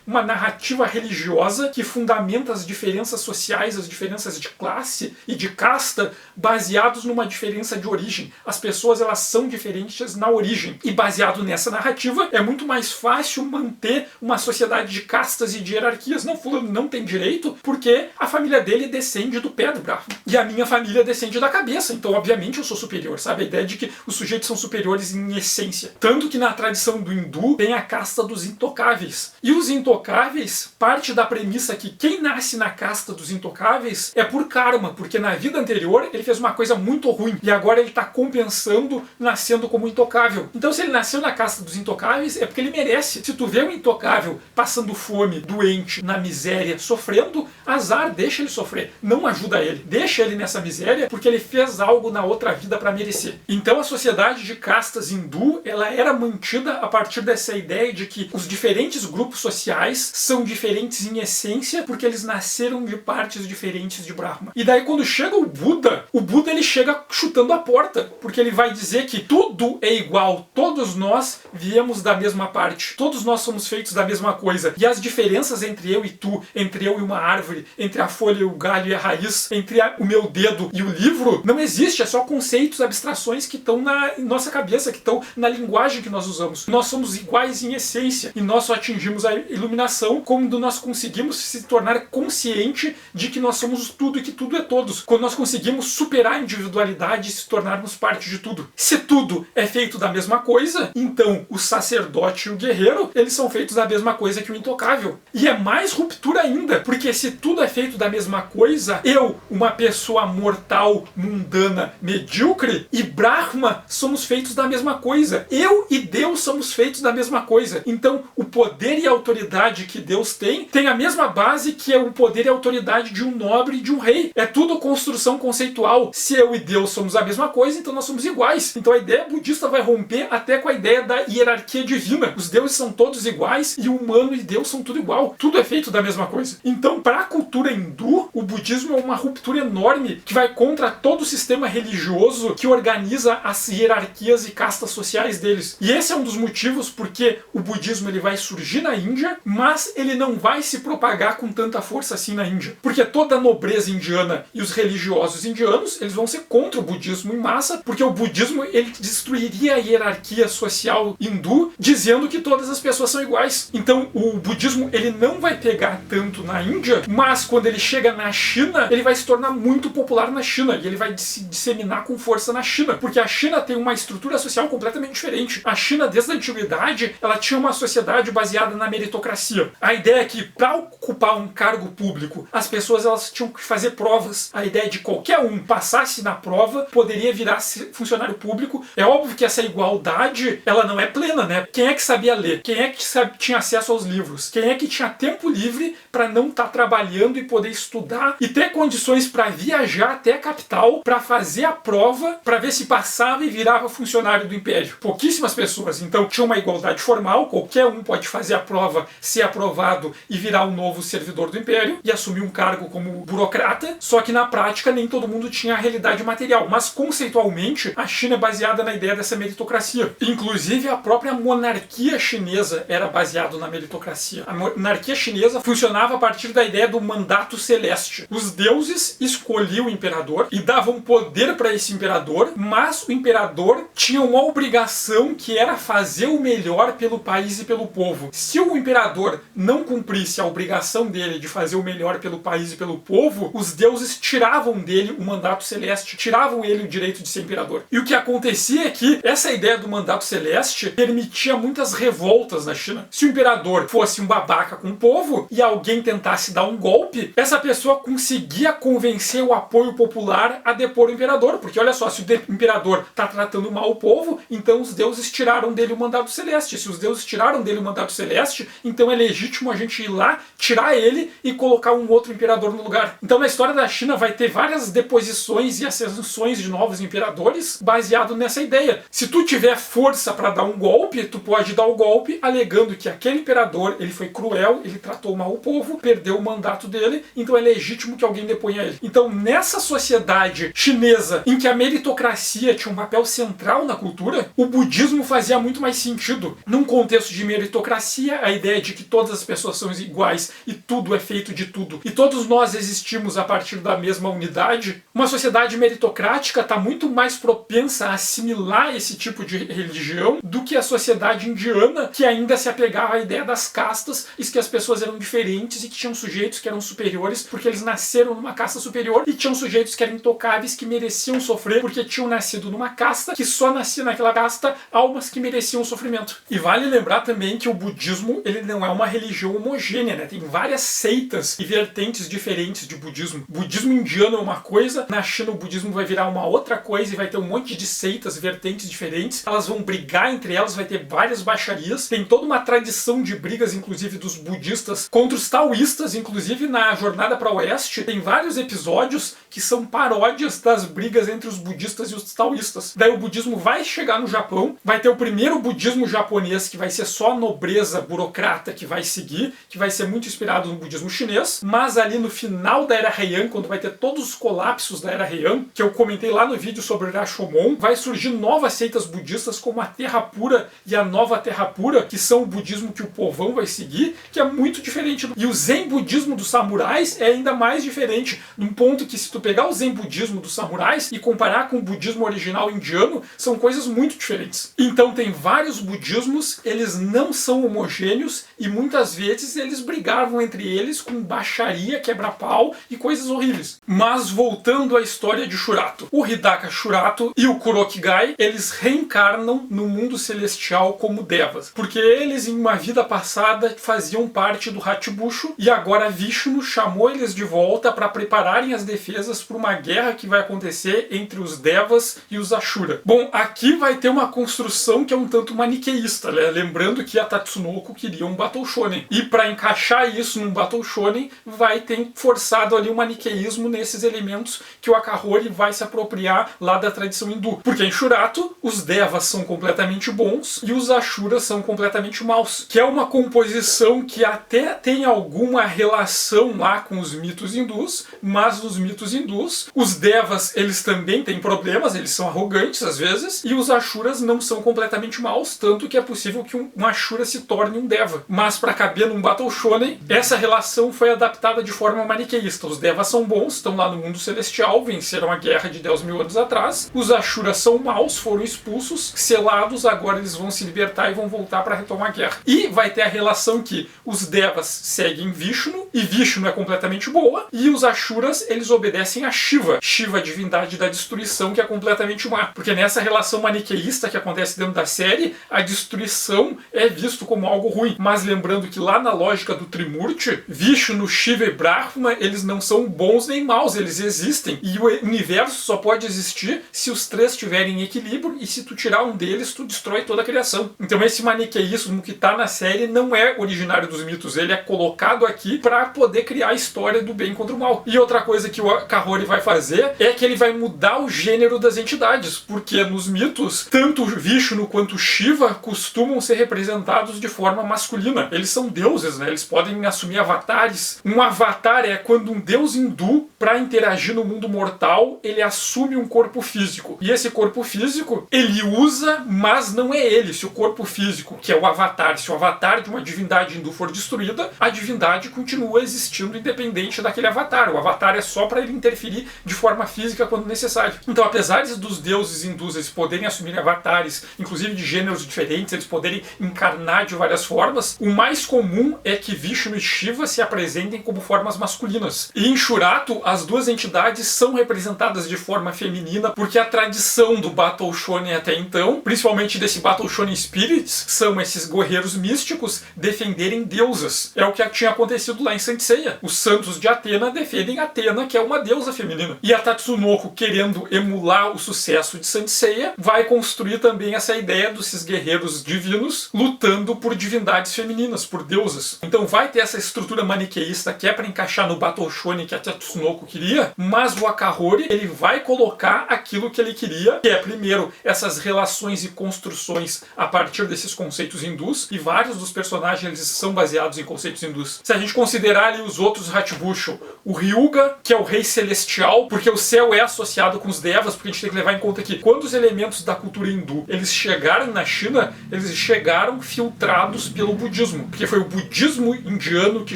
uma narrativa religiosa que fundamenta as diferenças sociais, as diferenças de classe e de casta, baseados numa diferença de origem. As pessoas, elas são diferentes na origem. E baseado nessa narrativa, é muito mais fácil manter uma sociedade de castas e de hierarquias. Não, fulano não tem direito porque a família dele descende do pé do Brahma. E a minha família descende da cabeça. Então, obviamente, eu sou superior, sabe? A ideia de que os sujeitos são superiores em essência. Tanto que na tradição do hindu tem a casta dos intocáveis. E os intocáveis, parte da premissa que quem nasce na casta dos intocáveis é por karma, porque na vida anterior ele fez uma coisa muito ruim e agora ele está compensando nascendo como intocável. Então se ele nasceu na casta dos intocáveis é porque ele merece. Se tu vê um intocável intocável passando fome, doente, na miséria, sofrendo, azar, deixa ele sofrer. Não ajuda ele. Deixa ele nessa miséria porque ele fez algo na outra vida para merecer. Então a sociedade de castas hindu, ela era mantida a partir dessa ideia de que os diferentes grupos sociais são diferentes em essência porque eles nasceram de partes diferentes de Brahma. E daí quando chega o Buda ele chega chutando a porta, porque ele vai dizer que tudo é igual, todos nós viemos da mesma parte, todos nós somos feitos da mesma coisa, e as diferenças entre eu e tu, entre eu e uma árvore, entre a folha e o galho e a raiz, entre o meu dedo e o livro, não existe, é só conceitos, abstrações que estão na nossa cabeça, que estão na linguagem que nós usamos. Nós somos iguais em essência, e nós só atingimos a iluminação quando nós conseguimos se tornar consciente de que nós somos tudo e que tudo é todos. Quando nós conseguimos superar a individualidade e se tornarmos parte de tudo. Se tudo é feito da mesma coisa, então o sacerdote e o guerreiro, eles são feitos da mesma coisa que o intocável. E é mais ruptura ainda, porque se tudo é feito da mesma coisa, eu, uma pessoa mortal, mundana, medíocre, e Brahma somos feitos da mesma coisa. Eu e Deus somos feitos da mesma coisa. Então, o poder e a autoridade que Deus tem a mesma base que é o poder e a autoridade de um nobre e de um rei. É tudo construção conceitual. Se eu e Deus somos a mesma coisa, então nós somos iguais. Então a ideia budista vai romper até com a ideia da hierarquia divina. Os deuses são todos iguais e o humano e Deus são tudo igual. Tudo é feito da mesma coisa. Então, para a cultura hindu, o budismo é uma ruptura enorme que vai contra todo o sistema religioso que organiza as hierarquias e castas sociais deles. E esse é um dos motivos porque o budismo ele vai surgir na Índia, mas ele não vai se propagar com tanta força assim na Índia. Porque toda a nobreza indiana e os religiosos indianos, eles vão ser contra o budismo em massa, porque o budismo ele destruiria a hierarquia social hindu, dizendo que todas as pessoas são iguais. Então o budismo ele não vai pegar tanto na Índia, mas quando ele chega na China, ele vai se tornar muito popular na China, e ele vai se disseminar com força na China, porque a China tem uma estrutura social completamente diferente. A China, desde a antiguidade, ela tinha uma sociedade baseada na meritocracia. A ideia é que, para ocupar um cargo público, as pessoas elas tinham que fazer provas. A ideia de qualquer um passasse na prova, poderia virar funcionário público. É óbvio que essa igualdade, ela não é plena, né? Quem é que sabia ler? Quem é que tinha acesso aos livros? Quem é que tinha tempo livre para não estar trabalhando e poder estudar e ter condições para viajar até a capital, para fazer a prova, para ver se passava e virava funcionário do império? Pouquíssimas pessoas. Então tinha uma igualdade formal, qualquer um pode fazer a prova, ser aprovado e virar um novo servidor do império e assumir um cargo como burocrata, só que na prática nem todo mundo tinha a realidade material. Mas conceitualmente a China é baseada na ideia dessa meritocracia. Inclusive a própria monarquia chinesa era baseada na meritocracia. A monarquia chinesa funcionava a partir da ideia do mandato celeste. Os deuses escolhiam o imperador e davam poder para esse imperador, mas o imperador tinha uma obrigação que era fazer o melhor pelo país e pelo povo. Se o imperador não cumprisse a obrigação dele de fazer o melhor pelo país e pelo povo, os deuses tiravam dele o mandato celeste, tiravam ele o direito de ser imperador. E o que acontecia é que essa ideia do mandato celeste permitia muitas revoltas na China. Se o imperador fosse um babaca com o povo e alguém tentasse dar um golpe, essa pessoa conseguia convencer o apoio popular a depor o imperador, porque olha só, se o imperador está tratando mal o povo, então os deuses tiraram dele o mandato celeste. Se os deuses tiraram dele o mandato celeste, então é legítimo a gente ir lá, tirar ele e colocar um outro imperador no lugar. Então na história da China vai ter várias deposições e ascensões de novos imperadores baseado nessa ideia. Se tu tiver força para dar um golpe, tu pode dar o golpe alegando que aquele imperador ele foi cruel, ele tratou mal o povo, perdeu o mandato dele, então é legítimo que alguém deponha ele. Então nessa sociedade chinesa em que a meritocracia tinha um papel central na cultura, o budismo fazia muito mais sentido. Num contexto de meritocracia, a ideia de que todas as pessoas são iguais e tudo é feito de tudo, e todos nós existimos a partir da mesma unidade, uma sociedade meritocrática está muito mais propensa a assimilar esse tipo de religião do que a sociedade indiana, que ainda se apegava à ideia das castas e que as pessoas eram diferentes e que tinham sujeitos que eram superiores porque eles nasceram numa casta superior e tinham sujeitos que eram intocáveis que mereciam sofrer porque tinham nascido numa casta que só nascia naquela casta almas que mereciam sofrimento. E vale lembrar também que o budismo ele não é uma religião homogênea, né? Tem várias seitas e vertentes diferentes de budismo. O budismo indiano é uma coisa, na China o budismo vai virar uma outra coisa e vai ter um monte de seitas, vertentes diferentes, elas vão brigar entre elas, vai ter várias baixarias, tem toda uma tradição tradição de brigas, inclusive, dos budistas contra os taoístas. Inclusive, na Jornada para o Oeste, tem vários episódios que são paródias das brigas entre os budistas e os taoístas. Daí o budismo vai chegar no Japão, vai ter o primeiro budismo japonês, que vai ser só a nobreza burocrata que vai seguir, que vai ser muito inspirado no budismo chinês, mas ali no final da Era Heian, quando vai ter todos os colapsos da Era Heian, que eu comentei lá no vídeo sobre o Rashomon, vai surgir novas seitas budistas como a Terra Pura e a Nova Terra Pura, que são o budismo que o povão vai seguir, que é muito diferente. E o Zen budismo dos samurais é ainda mais diferente, num ponto que, se tu pegar o Zen budismo dos samurais e comparar com o budismo original indiano, são coisas muito diferentes. Então tem vários budismos, eles não são homogêneos e muitas vezes eles brigavam entre eles com baixaria, quebra-pau e coisas horríveis. Mas voltando à história de Shurato, o Hidaka Shurato e o Kurokigai, eles reencarnam no mundo celestial como devas, porque eles em uma vida passada faziam parte do Hachibusho e agora Vishnu chamou eles de volta para prepararem as defesas para uma guerra que vai acontecer entre os Devas e os Ashura. Bom, aqui vai ter uma construção que é um tanto maniqueísta, né? Lembrando que a Tatsunoko queria um Battle Shonen. E para encaixar isso num Battle Shonen, vai ter forçado ali o maniqueísmo nesses elementos que o Akahori vai se apropriar lá da tradição hindu. Porque em Shurato, os Devas são completamente bons e os Ashuras são completamente maus. Que é uma composição que até tem alguma relação lá com os mitos hindus, mas nos mitos hindus, os Devas, eles também têm problemas, eles são arrogantes às vezes, e os Ashuras não são completamente maus, tanto que é possível que um Ashura se torne um Deva. Mas para caber num Battle Shonen, essa relação foi adaptada de forma maniqueísta. Os Devas são bons, estão lá no mundo celestial, venceram a guerra de 10 mil anos atrás. Os Ashuras são maus, foram expulsos, selados, agora eles vão se libertar e vão voltar para retomar a guerra. E vai ter a relação que os Devas seguem Vishnu, e Vishnu é completamente boa, e os Ashuras, eles obedecem a Shiva. Shiva, a divindade da destruição, que é completamente má. Porque nessa relação maniqueísta que acontece dentro da série, a destruição é visto como algo ruim. Mas lembrando que lá na lógica do Trimurti, Vishnu, Shiva e Brahma, eles não são bons nem maus, eles existem. E o universo só pode existir se os três estiverem em equilíbrio, e se tu tirar um deles, tu destrói toda a criação. Então esse maniqueísmo que tá na série não é originário dos mitos, ele é colocado aqui para poder criar a história do bem contra o mal. E outra coisa que o Kahori vai fazer é que ele vai mudar o gênero das entidades, porque nos mitos, tanto Vishnu quanto Shiva costumam ser representados de forma masculina. Eles são deuses, né? Eles podem assumir avatares. Um avatar é quando um deus hindu, para interagir no mundo mortal, ele assume um corpo físico. E esse corpo físico, ele usa, mas não é ele. Se o corpo físico, que é o avatar, se o avatar de uma divindade hindu for destruída, a divindade continua existindo independente daquele avatar. O avatar é só para ele interferir de forma física quando necessário. Então, apesar dos deuses hindus eles poderem assumir avatares, inclusive de gêneros diferentes, eles poderem encarnar de várias formas, o mais comum é que Vishnu e Shiva se apresentem como formas masculinas. E em Shurato, as duas entidades são representadas de forma feminina, porque a tradição do Battle Shonen até então, principalmente desse Battle Shonen Spirits, são esses guerreiros místicos defenderem deusas. É o que tinha acontecido lá em Saint Seiya. Os santos de Atena defendem Atena, que é uma deusa feminina. E a Tatsunoko, querendo emular o sucesso de Saint Seiya, vai construir também essa ideia desses guerreiros divinos lutando por divindades femininas, por deusas. Então vai ter essa estrutura maniqueísta que é para encaixar no Battle Shonen que a Tatsunoko queria, mas o Akahori, ele vai colocar aquilo que ele queria, que é primeiro essas relações e construções a partir desses conceitos hindus, e vários dos personagens eles são baseados em conceitos hindus. Se a gente considerar ali os outros Hachibusho, o Ryuga, que é o rei celestial, porque o céu é associado com os devas, porque a gente tem que levar em conta que quando os elementos da cultura hindu eles chegaram na China, eles chegaram filtrados pelo budismo, porque foi o budismo indiano que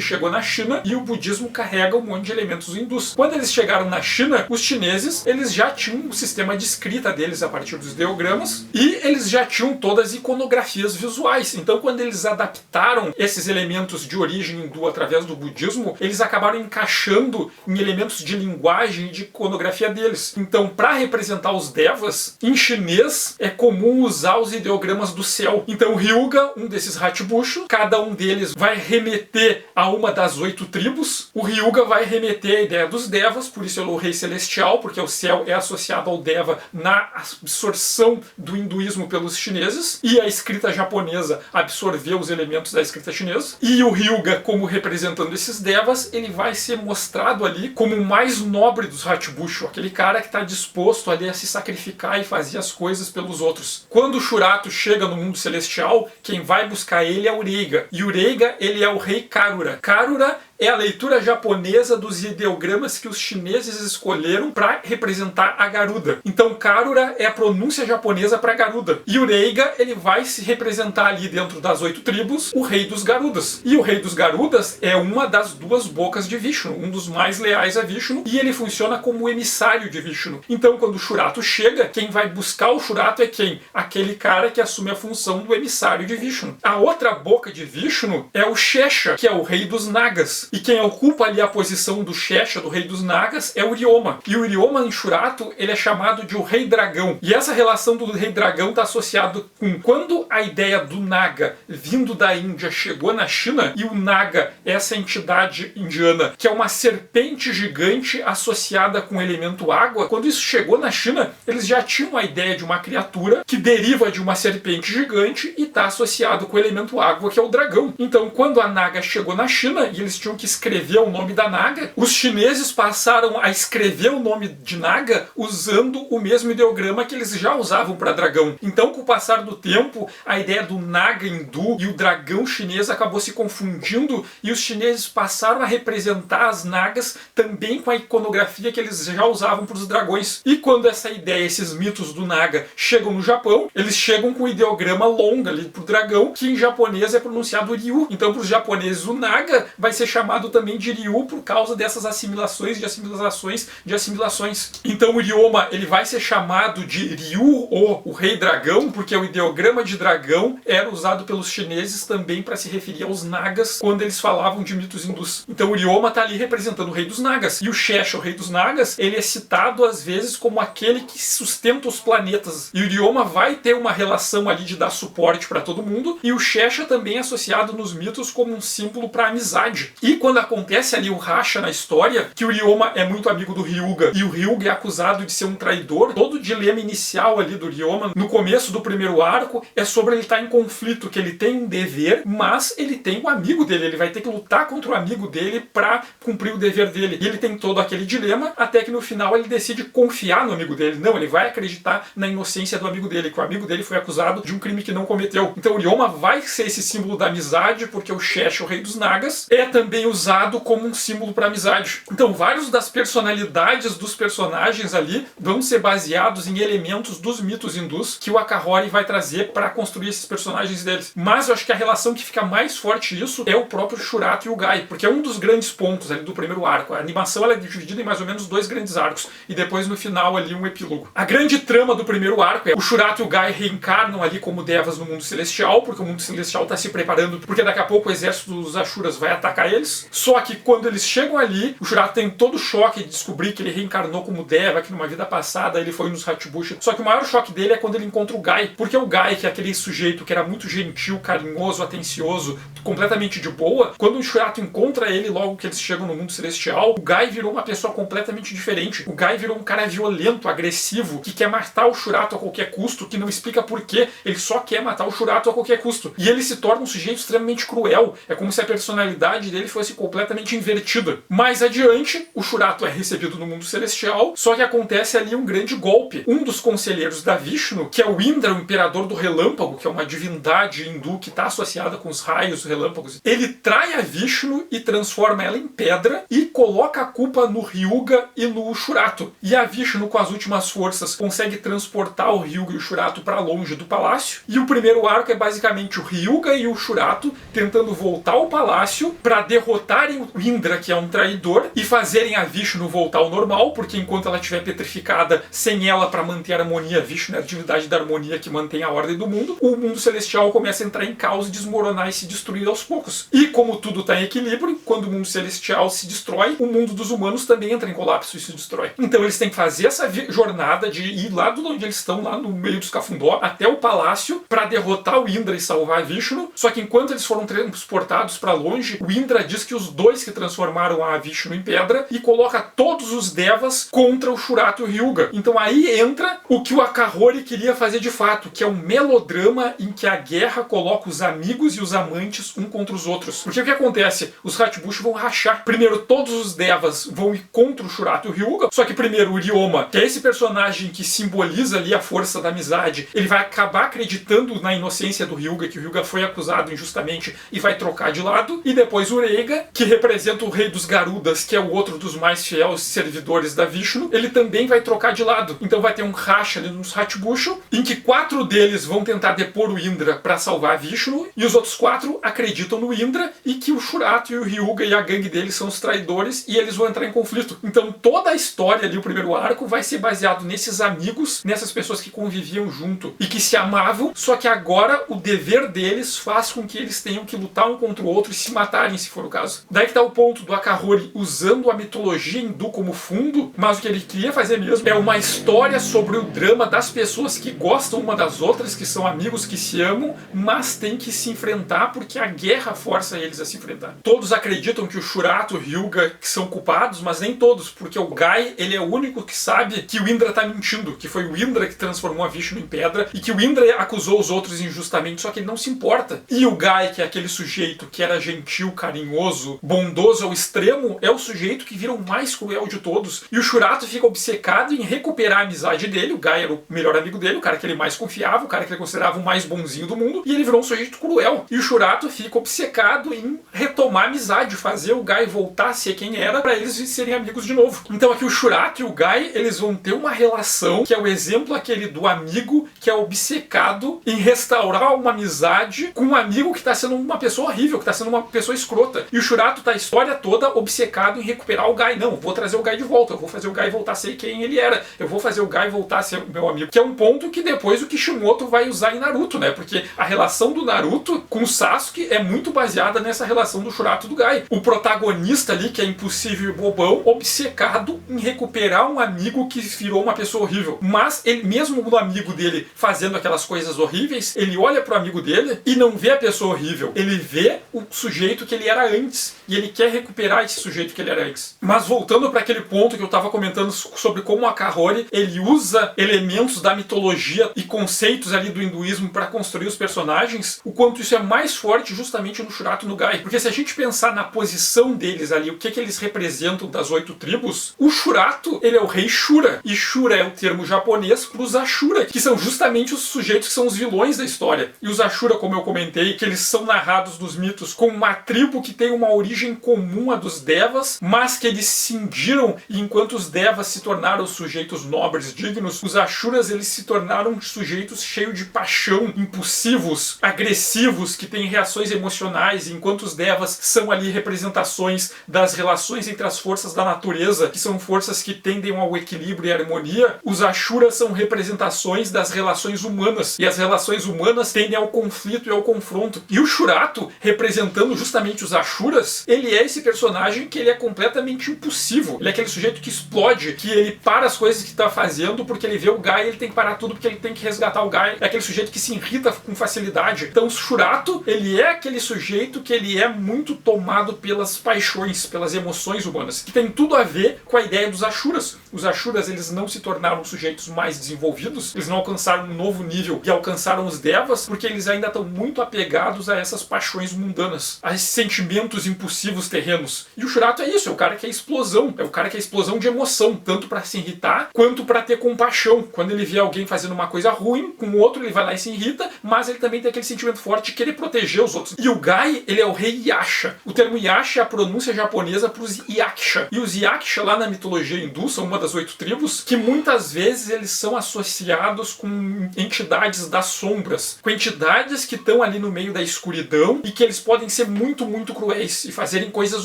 chegou na China, e o budismo carrega um monte de elementos hindus. Quando eles chegaram na China, os chineses eles já tinham um sistema de escrita deles a partir dos ideogramas, e eles já tinham todas as iconografias visuais. Então quando eles adaptaram esses elementos de origem hindu através do budismo, eles acabaram encaixando em elementos de linguagem e de iconografia deles. Então, para representar os devas, em chinês é comum usar os ideogramas do céu. Então, o Ryuga, um desses Hachibusho, cada um deles vai remeter a uma das 8 tribos. O Ryuga vai remeter a ideia dos devas, por isso ele é o rei celestial, porque o céu é associado ao deva na absorção do hinduísmo pelos chineses, e a escrita japonesa absorve absorver os elementos da escrita chinesa. E o Hyuga, como representando esses devas, ele vai ser mostrado ali como o mais nobre dos Hachibushi, aquele cara que está disposto ali a se sacrificar e fazer as coisas pelos outros. Quando o Shurato chega no mundo celestial, quem vai buscar ele é o Reiga. E o Reiga, ele é o rei Karura. Karura é a leitura japonesa dos ideogramas que os chineses escolheram para representar a Garuda. Então Karura é a pronúncia japonesa para Garuda. E o Reiga, ele vai se representar ali dentro das 8 tribos, o rei dos Garudas. E o rei dos Garudas é uma das 2 bocas de Vishnu, um dos mais leais a Vishnu, e ele funciona como emissário de Vishnu. Então quando o Shurato chega, quem vai buscar o Shurato é quem? Aquele cara que assume a função do emissário de Vishnu. A outra boca de Vishnu é o Shesha, que é o rei dos Nagas. E quem ocupa ali a posição do Shesha, do rei dos Nagas, é o Ryoma. E o Ryoma em Shurato, ele é chamado de o rei dragão. E essa relação do rei dragão está associada com quando a ideia do Naga vindo da Índia chegou na China, e o Naga, essa entidade indiana, que é uma serpente gigante associada com o elemento água, quando isso chegou na China, eles já tinham a ideia de uma criatura que deriva de uma serpente gigante e está associado com o elemento água, que é o dragão. Então, quando a Naga chegou na China e eles tinham que escrever o nome da Naga, os chineses passaram a escrever o nome de Naga usando o mesmo ideograma que eles já usavam para dragão. Então, com o passar do tempo, a ideia do Naga hindu e o dragão chinês acabou se confundindo e os chineses passaram a representar as Nagas também com a iconografia que eles já usavam para os dragões. E quando essa ideia, esses mitos do Naga chegam no Japão, eles chegam com o ideograma long ali pro dragão, que em japonês é pronunciado Ryu. Então, para os japoneses, o Naga vai ser chamado também de Ryu por causa dessas assimilações, de assimilações. Então o Ryoma, ele vai ser chamado de Ryu, ou o rei dragão, porque o ideograma de dragão era usado pelos chineses também para se referir aos Nagas quando eles falavam de mitos hindus. Então o Ryoma está ali representando o rei dos Nagas. E o Shesha, o rei dos Nagas, ele é citado às vezes como aquele que sustenta os planetas. E o Ryoma vai ter uma relação ali de dar suporte para todo mundo. E o Shesha também é associado nos mitos como um símbolo para amizade. E quando acontece ali o racha na história, que o Ryoma é muito amigo do Hyuga, e o Hyuga é acusado de ser um traidor, todo o dilema inicial ali do Ryoma, no começo do primeiro arco, é sobre ele estar em conflito, que ele tem um dever, mas ele tem um amigo dele, ele vai ter que lutar contra o amigo dele para cumprir o dever dele. E ele tem todo aquele dilema, até que no final ele decide confiar no amigo dele. Não, ele vai acreditar na inocência do amigo dele, que o amigo dele foi acusado de um crime que não cometeu. Então o Ryoma vai ser esse símbolo da amizade, porque o Shesha, o rei dos Nagas, é também usado como um símbolo para amizade. Então vários das personalidades dos personagens ali vão ser baseados em elementos dos mitos hindus que o Akahori vai trazer para construir esses personagens deles. Mas eu acho que a relação que fica mais forte isso é o próprio Shurato e o Gai, porque é um dos grandes pontos ali do primeiro arco. A animação ela é dividida em mais ou menos 2 grandes arcos e depois no final ali um epílogo. A grande trama do primeiro arco é o Shurato e o Gai reencarnam ali como devas no mundo celestial, porque o mundo celestial está se preparando, porque daqui a pouco o exército dos Ashuras vai atacar eles. Só que quando eles chegam ali, o Shurato tem todo o choque de descobrir que ele reencarnou como Deva, que numa vida passada ele foi nos Hachibushi. Só que o maior choque dele é quando ele encontra o Gai, porque o Gai, que é aquele sujeito que era muito gentil, carinhoso, atencioso, completamente de boa, quando o Shurato encontra ele logo que eles chegam no mundo celestial, o Gai virou uma pessoa completamente diferente. O Gai virou um cara violento, agressivo, que quer matar o Shurato a qualquer custo, que não explica por quê, ele só quer matar o Shurato a qualquer custo. E ele se torna um sujeito extremamente cruel, é como se a personalidade dele fosse completamente invertida. Mais adiante, o Shurato é recebido no mundo celestial, só que acontece ali um grande golpe. Um dos conselheiros da Vishnu, que é o Indra, o imperador do relâmpago, que é uma divindade hindu que está associada com os raios relâmpagos, ele trai a Vishnu e transforma ela em pedra e coloca a culpa no Hyuga e no Shurato. E a Vishnu, com as últimas forças, consegue transportar o Hyuga e o Shurato para longe do palácio. E o primeiro arco é basicamente o Hyuga e o Shurato tentando voltar ao palácio para derrotarem o Indra, que é um traidor, e fazerem a Vishnu voltar ao normal, porque enquanto ela estiver petrificada, sem ela para manter a harmonia, Vishnu é a divindade da harmonia que mantém a ordem do mundo, o mundo celestial começa a entrar em caos, desmoronar e se destruir aos poucos. E como tudo está em equilíbrio, quando o mundo celestial se destrói, o mundo dos humanos também entra em colapso e se destrói. Então eles têm que fazer essa jornada de ir lá de onde eles estão, lá no meio dos Cafundó, até o palácio, para derrotar o Indra e salvar a Vishnu. Só que enquanto eles foram transportados para longe, o Indra diz diz que os dois que transformaram a Vishnu em pedra e coloca todos os devas contra o Shurato e o Hyuga. Então aí entra o que o Akahori queria fazer de fato, que é um melodrama em que a guerra coloca os amigos e os amantes um contra os outros. Porque o que acontece? Os Hatbush vão rachar. Primeiro, todos os devas vão ir contra o Shurato e o Hyuga, só que primeiro o Ryoma, que é esse personagem que simboliza ali a força da amizade, ele vai acabar acreditando na inocência do Hyuga, que o Hyuga foi acusado injustamente e vai trocar de lado. E depois o Reiga, que representa o rei dos Garudas, que é o outro dos mais fiéis servidores da Vishnu, ele também vai trocar de lado. Então vai ter um racha ali nos Hatbushu, em que 4 deles vão tentar depor o Indra para salvar a Vishnu, e os outros 4 acreditam no Indra e que o Shurato e o Hyuga e a gangue deles são os traidores e eles vão entrar em conflito. Então toda a história ali, o primeiro arco, vai ser baseado nesses amigos, nessas pessoas que conviviam junto e que se amavam, só que agora o dever deles faz com que eles tenham que lutar um contra o outro e se matarem, se for o caso. Daí que tá o ponto do Akahori usando a mitologia hindu como fundo, mas o que ele queria fazer mesmo é uma história sobre o drama das pessoas que gostam uma das outras, que são amigos que se amam, mas têm que se enfrentar porque a guerra força eles a se enfrentar. Todos acreditam que o Shurato e o Hyuga que são culpados, mas nem todos, porque o Gai, ele é o único que sabe que o Indra tá mentindo, que foi o Indra que transformou a Vishnu em pedra e que o Indra acusou os outros injustamente, só que ele não se importa. E o Gai, que é aquele sujeito que era gentil, carinhoso, bondoso ao extremo, é o sujeito que vira o mais cruel de todos. E o Shurato fica obcecado em recuperar a amizade dele. O Gai era o melhor amigo dele, o cara que ele mais confiava, o cara que ele considerava o mais bonzinho do mundo, e ele virou um sujeito cruel. E o Shurato fica obcecado em retomar a amizade, fazer o Gai voltar a ser quem era, para eles serem amigos de novo. Então aqui o Shurato e o Gai, eles vão ter uma relação que é o exemplo aquele do amigo que é obcecado em restaurar uma amizade com um amigo que está sendo uma pessoa horrível, que está sendo uma pessoa escrota. E o Shurato tá a história toda obcecado em recuperar o Gai. Não, vou trazer o Gai de volta, eu vou fazer o Gai voltar a ser quem ele era, eu vou fazer o Gai voltar a ser meu amigo. Que é um ponto que depois o Kishimoto vai usar em Naruto, né? Porque a relação do Naruto com o Sasuke é muito baseada nessa relação do Shurato e do Gai. O protagonista ali, que é impossível e bobão, obcecado em recuperar um amigo que virou uma pessoa horrível. Mas ele, mesmo o amigo dele fazendo aquelas coisas horríveis, ele olha pro amigo dele e não vê a pessoa horrível. Ele vê o sujeito que ele era antes. E ele quer recuperar esse sujeito que ele era antes. Mas voltando para aquele ponto que eu estava comentando sobre como o Akahori, ele usa elementos da mitologia e conceitos ali do hinduísmo para construir os personagens, o quanto isso é mais forte justamente no Shurato e no Gai. Porque se a gente pensar na posição deles ali, o que eles representam das 8 tribos, o Shurato, ele é o rei Shura. E Shura é o termo japonês para os Ashura, que são justamente os sujeitos que são os vilões da história. E os Ashura, como eu comentei, que eles são narrados nos mitos como uma tribo que tem uma origem comum à dos Devas, mas que eles se cindiram, e enquanto os Devas se tornaram sujeitos nobres, dignos, os Ashuras eles se tornaram sujeitos cheios de paixão, impulsivos, agressivos, que têm reações emocionais, enquanto os Devas são ali representações das relações entre as forças da natureza, que são forças que tendem ao equilíbrio e harmonia, os Ashuras são representações das relações humanas, e as relações humanas tendem ao conflito e ao confronto. E o Shurato, representando justamente os Ashuras, ele é esse personagem que ele é completamente impulsivo. Ele é aquele sujeito que explode, que ele para as coisas que está fazendo porque ele vê o Gai, ele tem que parar tudo porque ele tem que resgatar o Gai. É aquele sujeito que se irrita com facilidade. Então o Shurato, ele é aquele sujeito que ele é muito tomado pelas paixões, pelas emoções humanas, que tem tudo a ver com a ideia dos Ashuras. Os Ashuras, eles não se tornaram sujeitos mais desenvolvidos, eles não alcançaram um novo nível e alcançaram os Devas porque eles ainda estão muito apegados a essas paixões mundanas, a esses sentimentos impulsivos terrenos. E o Shurato é isso, é o cara que é explosão, é o cara que é explosão de emoção, tanto para se irritar quanto para ter compaixão. Quando ele vê alguém fazendo uma coisa ruim com o outro, ele vai lá e se irrita, mas ele também tem aquele sentimento forte de querer proteger os outros. E o Gai, ele é o rei Yasha. O termo Yasha é a pronúncia japonesa para os Yaksha. E os Yaksha lá na mitologia hindu são uma das 8 tribos que muitas vezes eles são associados com entidades das sombras, com entidades que estão ali no meio da escuridão e que eles podem ser muito, muito cruéis e fazerem coisas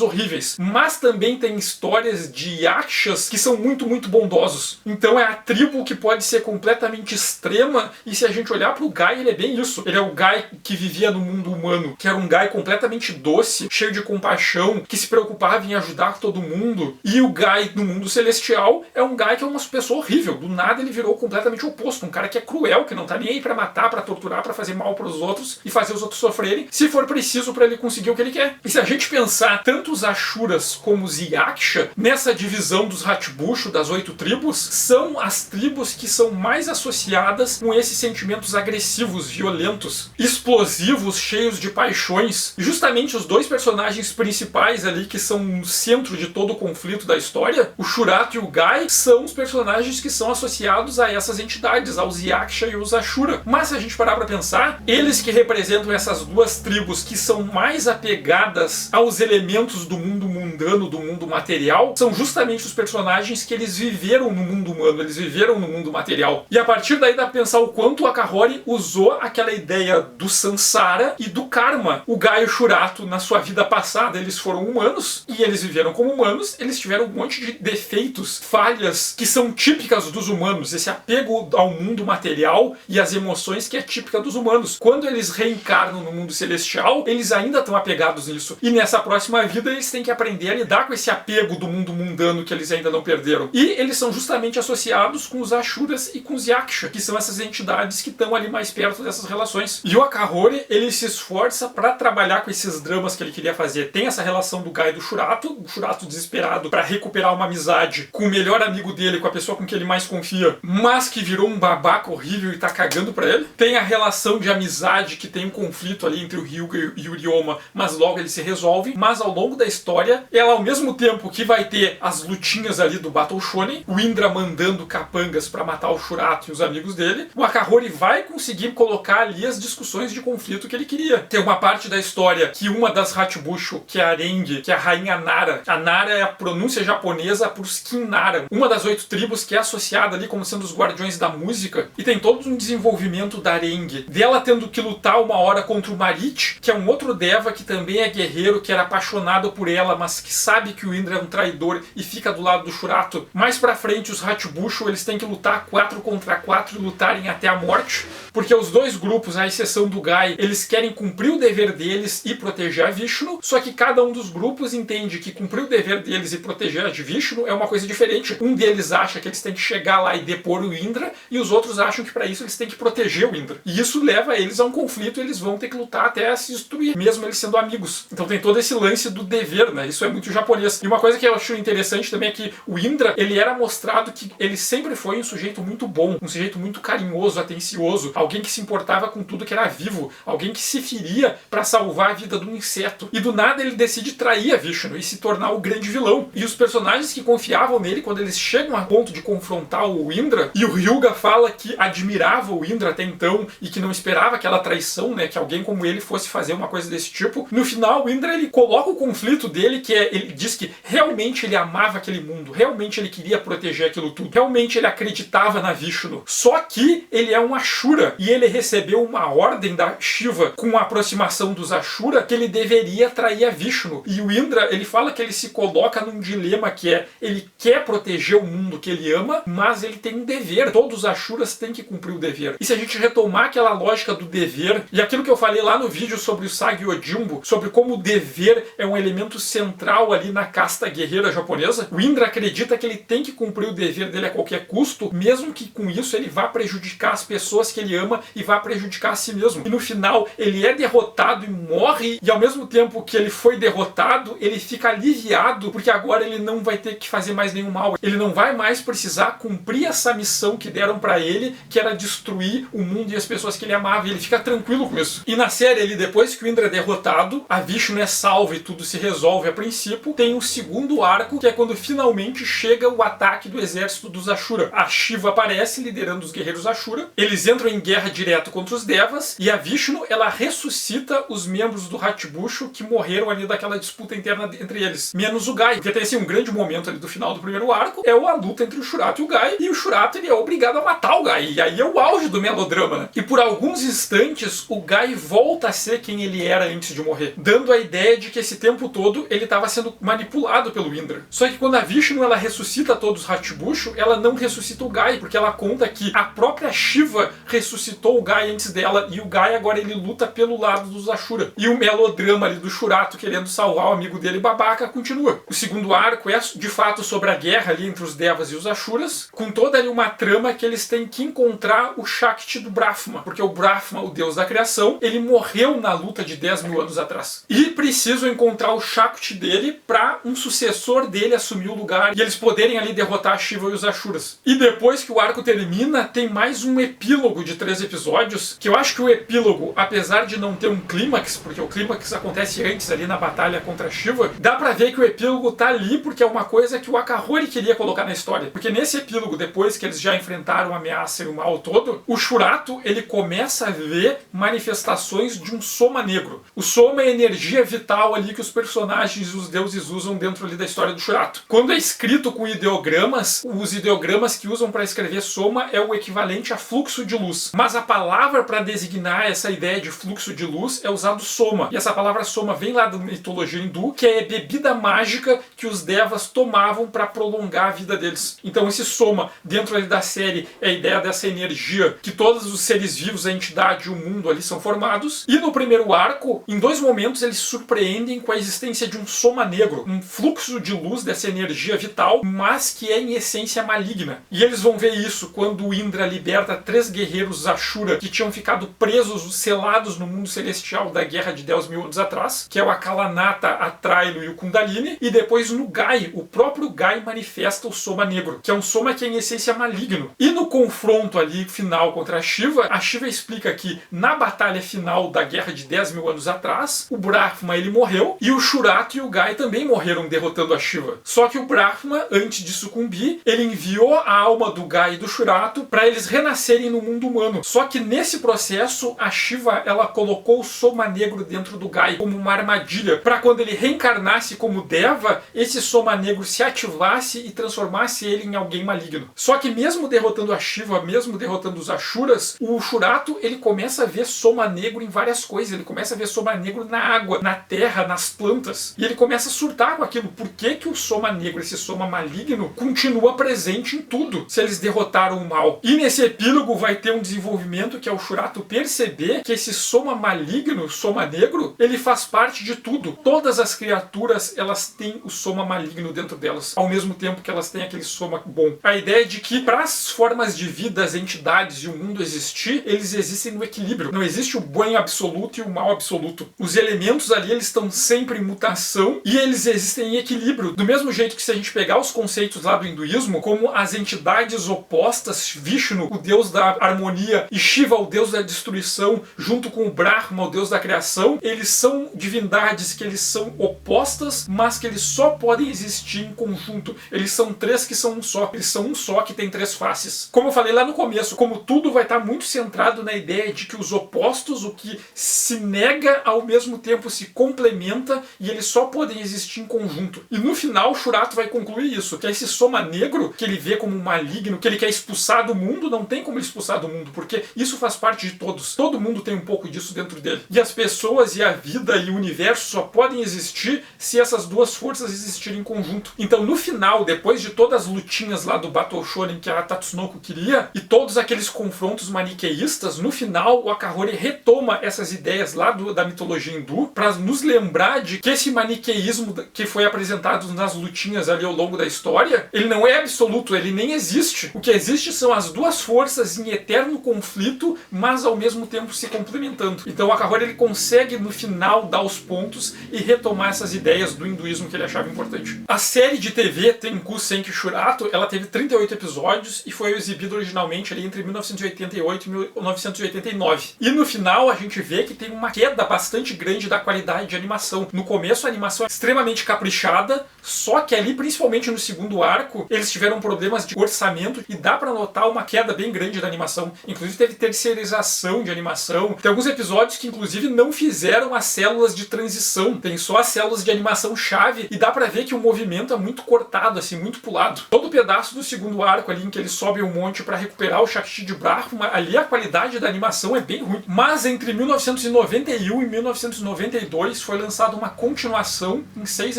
horríveis. Mas também tem histórias de Yakshas que são muito, muito bondosos. Então é a tribo que pode ser completamente extrema, e se a gente olhar para o Gai, ele é bem isso. Ele é o Gai que vivia no mundo humano, que era um Gai completamente doce, cheio de compaixão, que se preocupava em ajudar todo mundo. E o Gai no mundo celestial é um Gai que é uma pessoa horrível. Do nada ele virou completamente oposto. Um cara que é cruel, que não tá nem aí pra matar, pra torturar, pra fazer mal pros outros e fazer os outros sofrerem, se for preciso pra ele conseguir o que ele quer. E se a gente pensar tanto os Ashuras como os Yaksha, nessa divisão dos Hatbushu, das 8 tribos, são as tribos que são mais associadas com esses sentimentos agressivos, violentos, explosivos, cheios de paixões. E justamente os dois personagens principais ali, que são o centro de todo o conflito da história, o Shurato e o Gai, são os personagens que são associados a essas entidades, aos Yaksha e os Ashura. Mas se a gente parar pra pensar, eles que representam essas duas tribos que são mais apegadas aos elementos do mundo mundano, do mundo material, são justamente os personagens que eles viveram no mundo humano, eles viveram no mundo material. E a partir daí dá pra pensar o quanto o Akahori usou aquela ideia do Sansara e do Karma. O Gai e o Shurato, na sua vida passada, eles foram humanos, e eles viveram como humanos, eles tiveram um monte de defeitos, falhas, que são típicas dos humanos, esse apego ao mundo material e às emoções que é típica dos humanos. Quando eles reencarnam no mundo celestial, eles ainda estão apegados nisso. E nessa próxima vida eles têm que aprender a lidar com esse apego do mundo mundano que eles ainda não perderam. E eles são justamente associados com os Ashuras e com os Yaksha, que são essas entidades que estão ali mais perto dessas relações. E o Akahori, ele se esforça para trabalhar com esses dramas que ele queria fazer. Tem essa relação do Gai e do Shurato, o Shurato desesperado para recuperar uma amizade com o melhor amigo dele, com a pessoa com quem ele mais confia, mas que virou um babaca horrível e tá cagando pra ele. Tem a relação de amizade, que tem um conflito ali entre o Hyuga e o Ryoma, mas logo ele se resolve. Mas ao longo da história, ela ao mesmo tempo que vai ter as lutinhas ali do Battle Shonen, o Indra mandando capangas pra matar o Shurato e os amigos dele, o Akahori vai conseguir colocar ali as discussões de conflito que ele queria. Tem uma parte da história que uma das Hatbushu, que é a Arengue, que é a rainha Nara. A Nara é a pronúncia japonesa por Skin-Nara, uma das 8 tribos que é associada ali como sendo os guardiões da música, e tem todo um desenvolvimento da Arengue, dela tendo que lutar uma hora contra o Marit, que é um outro Deva que também é guerreiro, que era apaixonado por ela, mas que sabe que o Indra é um traidor e fica do lado do Shurato. Mais pra frente, os Hatbushu, eles têm que lutar 4 contra 4 e lutarem até a morte, porque os dois grupos, à exceção do Gai, eles querem cumprir o dever deles e proteger a Vishnu, só que cada um dos grupos entende que cumprir o dever deles e proteger a Vishnu é uma coisa diferente. Um deles acha que eles têm que chegar lá e depor o Indra, e os outros acham que para isso eles têm que proteger o Indra. E isso leva eles a um conflito, e eles vão ter que lutar até se destruir, mesmo eles sendo amigos. Então tem todo esse lance do dever, né? Isso é muito japonês. E uma coisa que eu acho interessante também é que o Indra, ele era mostrado que ele sempre foi um sujeito muito bom, um sujeito muito carinhoso, atencioso, alguém que se importava com tudo que era vivo, alguém que se feria para salvar a vida de um inseto. E do nada ele decide trair a Vishnu e se tornar o grande vilão. E os personagens que confiavam nele, quando eles chegam a ponto de confrontar o Indra, e o Hyuga fala que admirava o Indra até então e que não esperava aquela traição, né, que alguém como ele fosse fazer uma coisa desse tipo, no final o Indra, ele coloca o conflito dele, que é, ele diz que realmente ele amava aquele mundo, realmente ele queria proteger aquilo tudo, realmente ele acreditava na Vishnu, só que ele é um Ashura, e ele recebeu uma ordem da Shiva com a aproximação dos Ashura que ele deveria trair a Vishnu. E o Indra, ele fala que ele se coloca num dilema que é, ele quer proteger o mundo que ele ama, mas ele tem um dever. Todos os Ashuras têm que cumprir o dever. E se a gente retomar aquela lógica do dever, e aquilo que eu falei lá no vídeo sobre o Sagyojimbo, sobre como o dever é um elemento central ali na casta guerreira japonesa, o Indra acredita que ele tem que cumprir o dever dele a qualquer custo, mesmo que com isso ele vá prejudicar as pessoas que ele ama e vá prejudicar a si mesmo. E no final, ele é derrotado e morre, e ao mesmo tempo que ele foi derrotado, ele fica aliviado, porque agora ele não vai ter que fazer mais nenhum mal. Ele não vai mais precisar cumprir essa missão que deram pra ele, que era destruir o mundo e as pessoas que ele amava, e ele fica tranquilo com isso. E na série, ele, depois que o Indra é derrotado, a Vishnu é salva e tudo se resolve a princípio, tem um segundo arco, que é quando finalmente chega o ataque do exército dos Ashura. A Shiva aparece liderando os guerreiros Ashura, eles entram em guerra direto contra os Devas, e a Vishnu, ela ressuscita os membros do Hatbushu que morreram ali daquela disputa interna entre eles, menos o Gai, porque tem assim um grande momento ali do final do primeiro arco, é a luta entre o Shurato e o Gai, e o Shurato, ele é obrigado a matar o Gai, e aí é o auge do melodrama, né? E por alguns instantes o Gai volta a ser quem ele era antes de morrer, dando a ideia de que esse tempo todo ele estava sendo manipulado pelo Indra. Só que quando a Vishnu, ela ressuscita todos os Hatbushu, ela não ressuscita o Gai, porque ela conta que a própria Shiva ressuscitou o Gai antes dela, e o Gai agora ele luta pelo lado dos Ashura. E o melodrama ali do Shurato querendo salvar o amigo dele babaca continua. O segundo arco é de fato sobre a guerra ali entre os Devas e os Ashuras, com toda ali uma trama que eles têm que encontrar o Shakti do Brahma, porque o Brahma, o deus da criação, ele morreu na luta de 10 mil anos atrás. E precisam encontrar o Shakti dele para um sucessor dele assumir o lugar e eles poderem ali derrotar a Shiva e os Ashuras. E depois que o arco termina, tem mais um epílogo de 3 episódios, que eu acho que o epílogo, apesar de não ter um clímax, porque o clímax acontece antes ali na batalha contra a Shiva, dá pra ver que o epílogo tá ali porque é uma coisa que o Akahori queria colocar na história. Porque nesse epílogo, depois que eles já enfrentaram a ameaça e o mal todo, o Shurato, ele começa a ver manifestações de um soma negro. O soma é a energia vital ali que os personagens e os deuses usam dentro ali da história do Shurato. Quando é escrito com ideogramas, os ideogramas que usam para escrever soma é o equivalente a fluxo de luz. Mas a palavra para designar essa ideia de fluxo de luz é usado soma. E essa palavra soma vem lá da mitologia hindu, que é bebida mágica que os devas tomavam para prolongar a vida deles. Então esse soma, dentro ali da série, é a ideia dessa energia que todos os seres vivos, a entidade e o mundo ali são formados. E no primeiro arco, em 2 momentos, eles surpreendem com a existência de um soma negro, um fluxo de luz dessa energia vital, mas que é em essência maligna. E eles vão ver isso quando o Indra liberta 3 guerreiros Ashura que tinham ficado presos, selados no mundo celestial da Guerra de 10.000 anos atrás, que é o Akalanata, a Trailo e o Kundalini. E depois no Gai, o próprio Gai manifesta o soma negro, que é um soma que é em essência maligno. E no confronto ali final contra a Shiva explica que na batalha final da Guerra de 10.000 anos atrás, o Brahma ele morreu e o Shurato e o Gai também morreram derrotando a Shiva. Só que o Brahma, antes de sucumbir, ele enviou a alma do Gai e do Shurato para eles renascerem no mundo humano. Só que nesse processo, a Shiva ela colocou o soma negro dentro do Gai como uma armadilha para quando ele reencarnasse como Deva, esse soma negro se ativasse e transformasse ele em alguém maligno. Só que mesmo derrotando a Shiva, mesmo derrotando os Ashuras, o Shurato ele começa a ver soma negro em várias coisas. Ele começa a ver soma negro na água, na terra, nas plantas. E ele começa a surtar com aquilo. Por que que o soma negro, esse soma maligno, continua presente em tudo se eles derrotaram o mal? E nesse epílogo vai ter um desenvolvimento que é o Shurato perceber que esse soma maligno, soma negro, ele faz parte de tudo. Todas as criaturas, elas têm o soma maligno dentro delas, ao mesmo tempo que elas têm aquele soma bom. A ideia é de que para as formas de vida, as entidades e o mundo existir, eles existem no equilíbrio. Não existe o bem absoluto e o mal absoluto. Os elementos ali, eles estão sempre em mutação e eles existem em equilíbrio. Do mesmo jeito que se a gente pegar os conceitos lá do hinduísmo, como as entidades opostas, Vishnu, o deus da harmonia, e Shiva, o deus da destruição, junto com o Brahma, o deus da criação, eles são divindades que eles são opostas, mas que eles só podem existir em conjunto. Eles são 3 que são um só. Eles são um só que tem 3 faces. Como eu falei lá no começo, como tudo vai estar muito centrado na ideia de que os opostos, o que se nega, ao mesmo tempo se complementa e eles só podem existir em conjunto. E no final, o Shurato vai concluir isso, que é esse soma negro, que ele vê como maligno, que ele quer expulsar do mundo, não tem como ele expulsar do mundo, porque isso faz parte de todos. Todo mundo tem um pouco disso dentro dele. E as pessoas e a vida e o universo só podem existir se essas 2 forças existirem em conjunto. Então, no final, depois de todas as lutinhas lá do Battle Shonen que a Tatsunoko queria, e todos aqueles confrontos maniqueístas, no final, o Akahori retoma essas ideias lá da mitologia hindu para nos lembrar de que esse maniqueísmo que foi apresentado nas lutinhas ali ao longo da história, ele não é absoluto, ele nem existe. O que existe são as 2 forças em eterno conflito, mas ao mesmo tempo se complementando. Então o Akahori ele consegue no final dar os pontos e retomar essas ideias do hinduísmo que ele achava importante. A série de TV Tenku Senki Shurato, ela teve 38 episódios e foi exibida originalmente ali entre 1988 e 1989. E no final a gente vê que tem uma queda bastante grande da qualidade de animação. No começo a animação é extremamente caprichada, só que ali, principalmente no segundo arco, eles tiveram problemas de orçamento e dá pra notar uma queda bem grande da animação. Inclusive teve terceirização de animação. Tem alguns episódios que inclusive não fizeram as células de transição, tem só as células de animação chave e dá pra ver que o movimento é muito cortado, assim, muito pulado. Todo pedaço do segundo arco ali em que eles sobem um monte pra recuperar o Shakti de Brahma, ali a qualidade da animação é bem ruim. Mas entre 1991 e 1992 foi lançada uma continuação em 6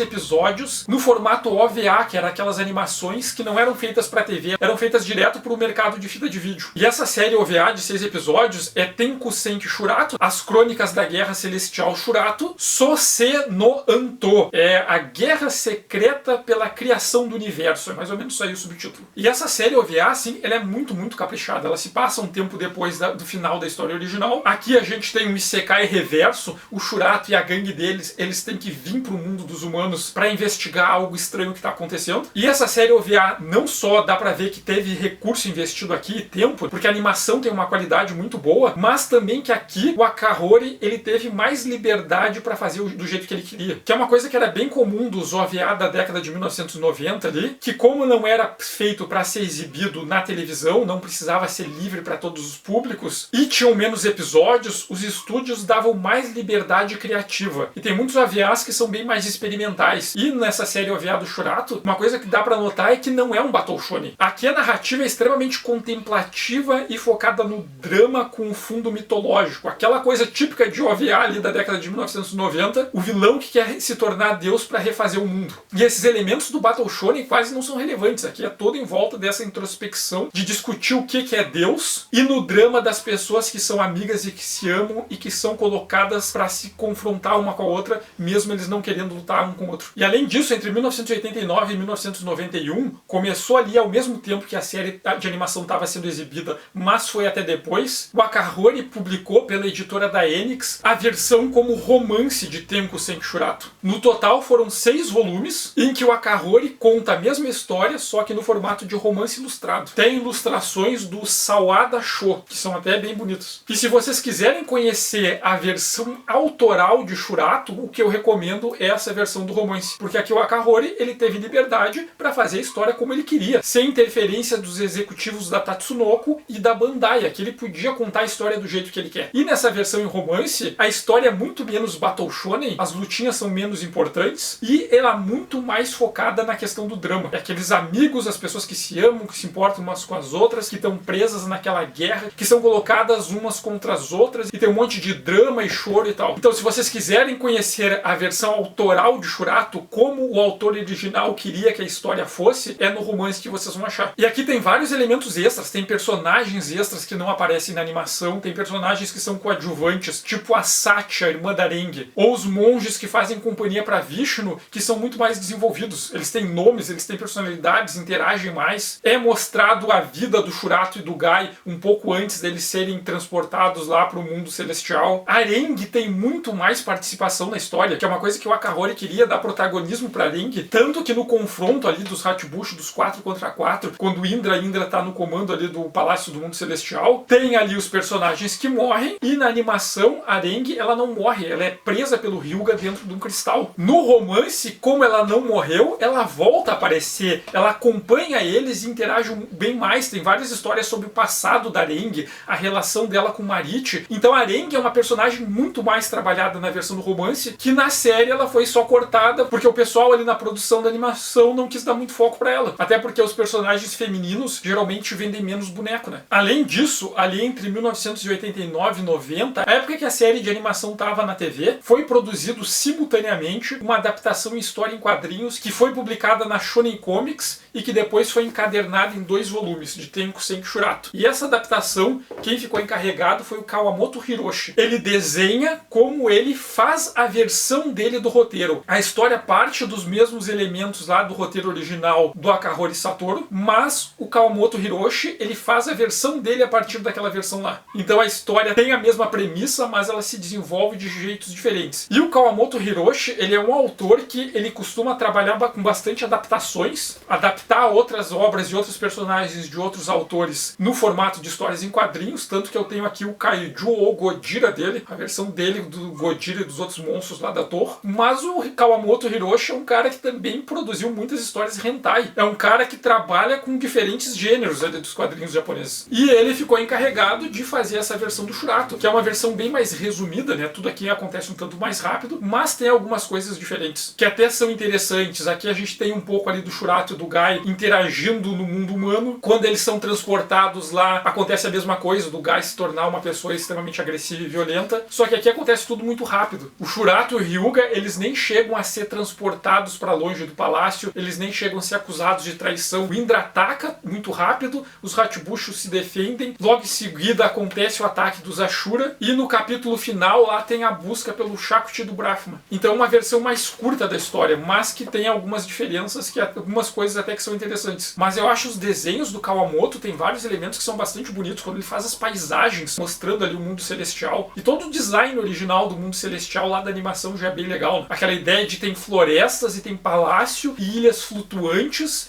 episódios no formato OVA, que era aquelas animações que não eram feitas pra TV, eram feitas direto pro mercado de fita de vídeo. E essa série OVA de 6 episódios é Tenku Senki Shurato, As Crônicas da Guerra Celestial Shurato, Sose no Anto. É a Guerra Secreta pela Criação do Universo. É mais ou menos isso aí o subtítulo. E essa série OVA, assim, ela é muito, muito caprichada. Ela se passa um tempo depois do final da história original. Aqui a gente tem um Isekai reverso. O Shurato e a gangue deles, eles têm que vir pro mundo dos humanos para investigar algo estranho que tá acontecendo. E essa série OVA não só dá pra ver que teve recurso investido aqui, tempo, porque a animação tem uma qualidade muito boa, mas também que aqui o Akahori, ele teve mais liberdade para fazer do jeito que ele queria. Que é uma coisa que era bem comum dos OVA da década de 1990 ali, que como não era feito para ser exibido na televisão, não precisava ser livre para todos os públicos, e tinham menos episódios, os estúdios davam mais liberdade criativa. E tem muitos OVAs que são bem mais experimentais. E nessa série OVA do Shurato, uma coisa que dá para notar é que não é um Battle Shonen. Aqui a narrativa é extremamente contemplativa e focada no drama com um fundo mitológico. Aquela coisa típica de OVA ali da década de 1990, o vilão que quer se tornar Deus para refazer o mundo. E esses elementos do Battle Shonen quase não são relevantes. Aqui é todo em volta dessa introspecção de discutir o que é Deus e no drama das pessoas que são amigas e que se amam e que são colocadas para se confrontar uma com a outra, mesmo eles não querendo lutar um com o outro. E além disso, entre 1989 e 1991, começou ali ao mesmo tempo que a série de animação estava sendo exibida, mas foi até depois, o Akahori publicou pela editora da Enix a versão como romance de Tenko Senki Shurato. No total foram 6 volumes, em que o Akahori conta a mesma história, só que no formato de romance ilustrado. Tem ilustrações do Sawada Sho, que são até bem bonitas. E se vocês quiserem conhecer a versão autoral de Shurato, o que eu recomendo é essa versão do romance. Porque aqui o Akahori, ele teve liberdade para fazer a história como ele queria, sem interferência dos executivos da Tatsunoko e da Bandai. Aqui ele podia contar a história do jeito que ele quer. E nessa versão em romance, a história é muito menos Battle Shonen, as lutinhas são menos importantes e ela é muito mais focada na questão do drama. É aqueles amigos, as pessoas que se amam, que se importam umas com as outras, que estão presas naquela guerra, que são colocadas umas contra as outras e tem um monte de drama e choro e tal. Então, se vocês quiserem conhecer a versão autoral de Shurato, como o autor original queria que a história fosse, é no romance que vocês vão achar. E aqui tem vários elementos extras, tem personagens extras que não aparecem na animação, tem personagens que são coadjuvantes, tipo a Satya, a irmã da Arengue, ou os monges que fazem companhia para Vishnu, que são muito mais desenvolvidos. Eles têm nomes, eles têm personalidades, interagem mais. É mostrado a vida do Shurato e do Gai um pouco antes deles serem transportados lá para o mundo celestial. A Arengue tem muito mais participação na história, que é uma coisa que o Akahori queria dar protagonismo para Arengue, tanto que no confronto ali dos Hachibushi, dos 4 contra 4, quando Indra tá no comando ali do Palácio do Mundo Celestial, tem ali os personagens que morrem, e na animação a Arengue, ela não morre, ela é presa pelo Hyuga dentro de um cristal. No romance, como ela não morreu, ela volta a aparecer, ela acompanha eles e interage bem mais, tem várias histórias sobre o passado da Arengue, a relação dela com Marit. Então a Arengue é uma personagem muito mais trabalhada na versão do romance, que na série ela foi só cortada, porque o pessoal ali na produção da animação não quis dar muito foco pra ela. Até porque os personagens femininos geralmente vendem menos boneco, né? Além disso, ali entre 1989 e 90, a época que a série de animação tava na TV, foi produzido simultaneamente uma adaptação em história em quadrinhos que foi publicada na Shonen Comics e que depois foi encadernada em 2 volumes de Tenko Senki Shurato. E essa adaptação, quem ficou encarregado foi o Kawamoto Hiroshi. Ele desenha como ele faz a versão dele do roteiro. A história parte dos mesmos elementos lá do roteiro original do Akahori Satoru, mas o Kawamoto Hiroshi, ele faz a versão dele a partir daquela versão lá. Então a história tem a mesma premissa, mas ela se desenvolve de jeitos diferentes. E o Kawamoto Hiroshi, ele é um autor que ele costuma trabalhar com bastante adaptações, adaptar outras obras de outros personagens de outros autores no formato de histórias em quadrinhos, tanto que eu tenho aqui o Kaiju ou Godira dele, a versão dele do Godira e dos outros monstros lá da torre. Mas o Kawamoto Hiroshi é um cara que também produziu muitas histórias hentai. É um cara que trabalha com diferentes gêneros ali dos quadrinhos japoneses. E ele ficou encarregado de fazer essa versão do Shurato, que é uma versão bem mais resumida, né? Tudo aqui acontece um tanto mais rápido, mas tem algumas coisas diferentes, que até são interessantes. Aqui a gente tem um pouco ali do Shurato e do Gai interagindo no mundo humano. Quando eles são transportados lá, acontece a mesma coisa, do Gai se tornar uma pessoa extremamente agressiva e violenta. Só que aqui acontece tudo muito rápido. O Shurato e o Hyuga, eles nem chegam a ser transportados para longe do palácio, eles nem chegam a ser acusados de traição. O Indra ataca muito rápido, os Hachibushi se defendem, logo em seguida acontece o ataque dos Ashura, e no capítulo final lá tem a busca pelo Shakuti do Brahma. Então é uma versão mais curta da história, mas que tem algumas diferenças, que algumas coisas até que são interessantes. Mas eu acho os desenhos do Kawamoto, tem vários elementos que são bastante bonitos, quando ele faz as paisagens, mostrando ali o mundo celestial, e todo o design original do mundo celestial lá da animação já é bem legal, né? Aquela ideia de tem florestas e tem palácio e ilhas flutuantes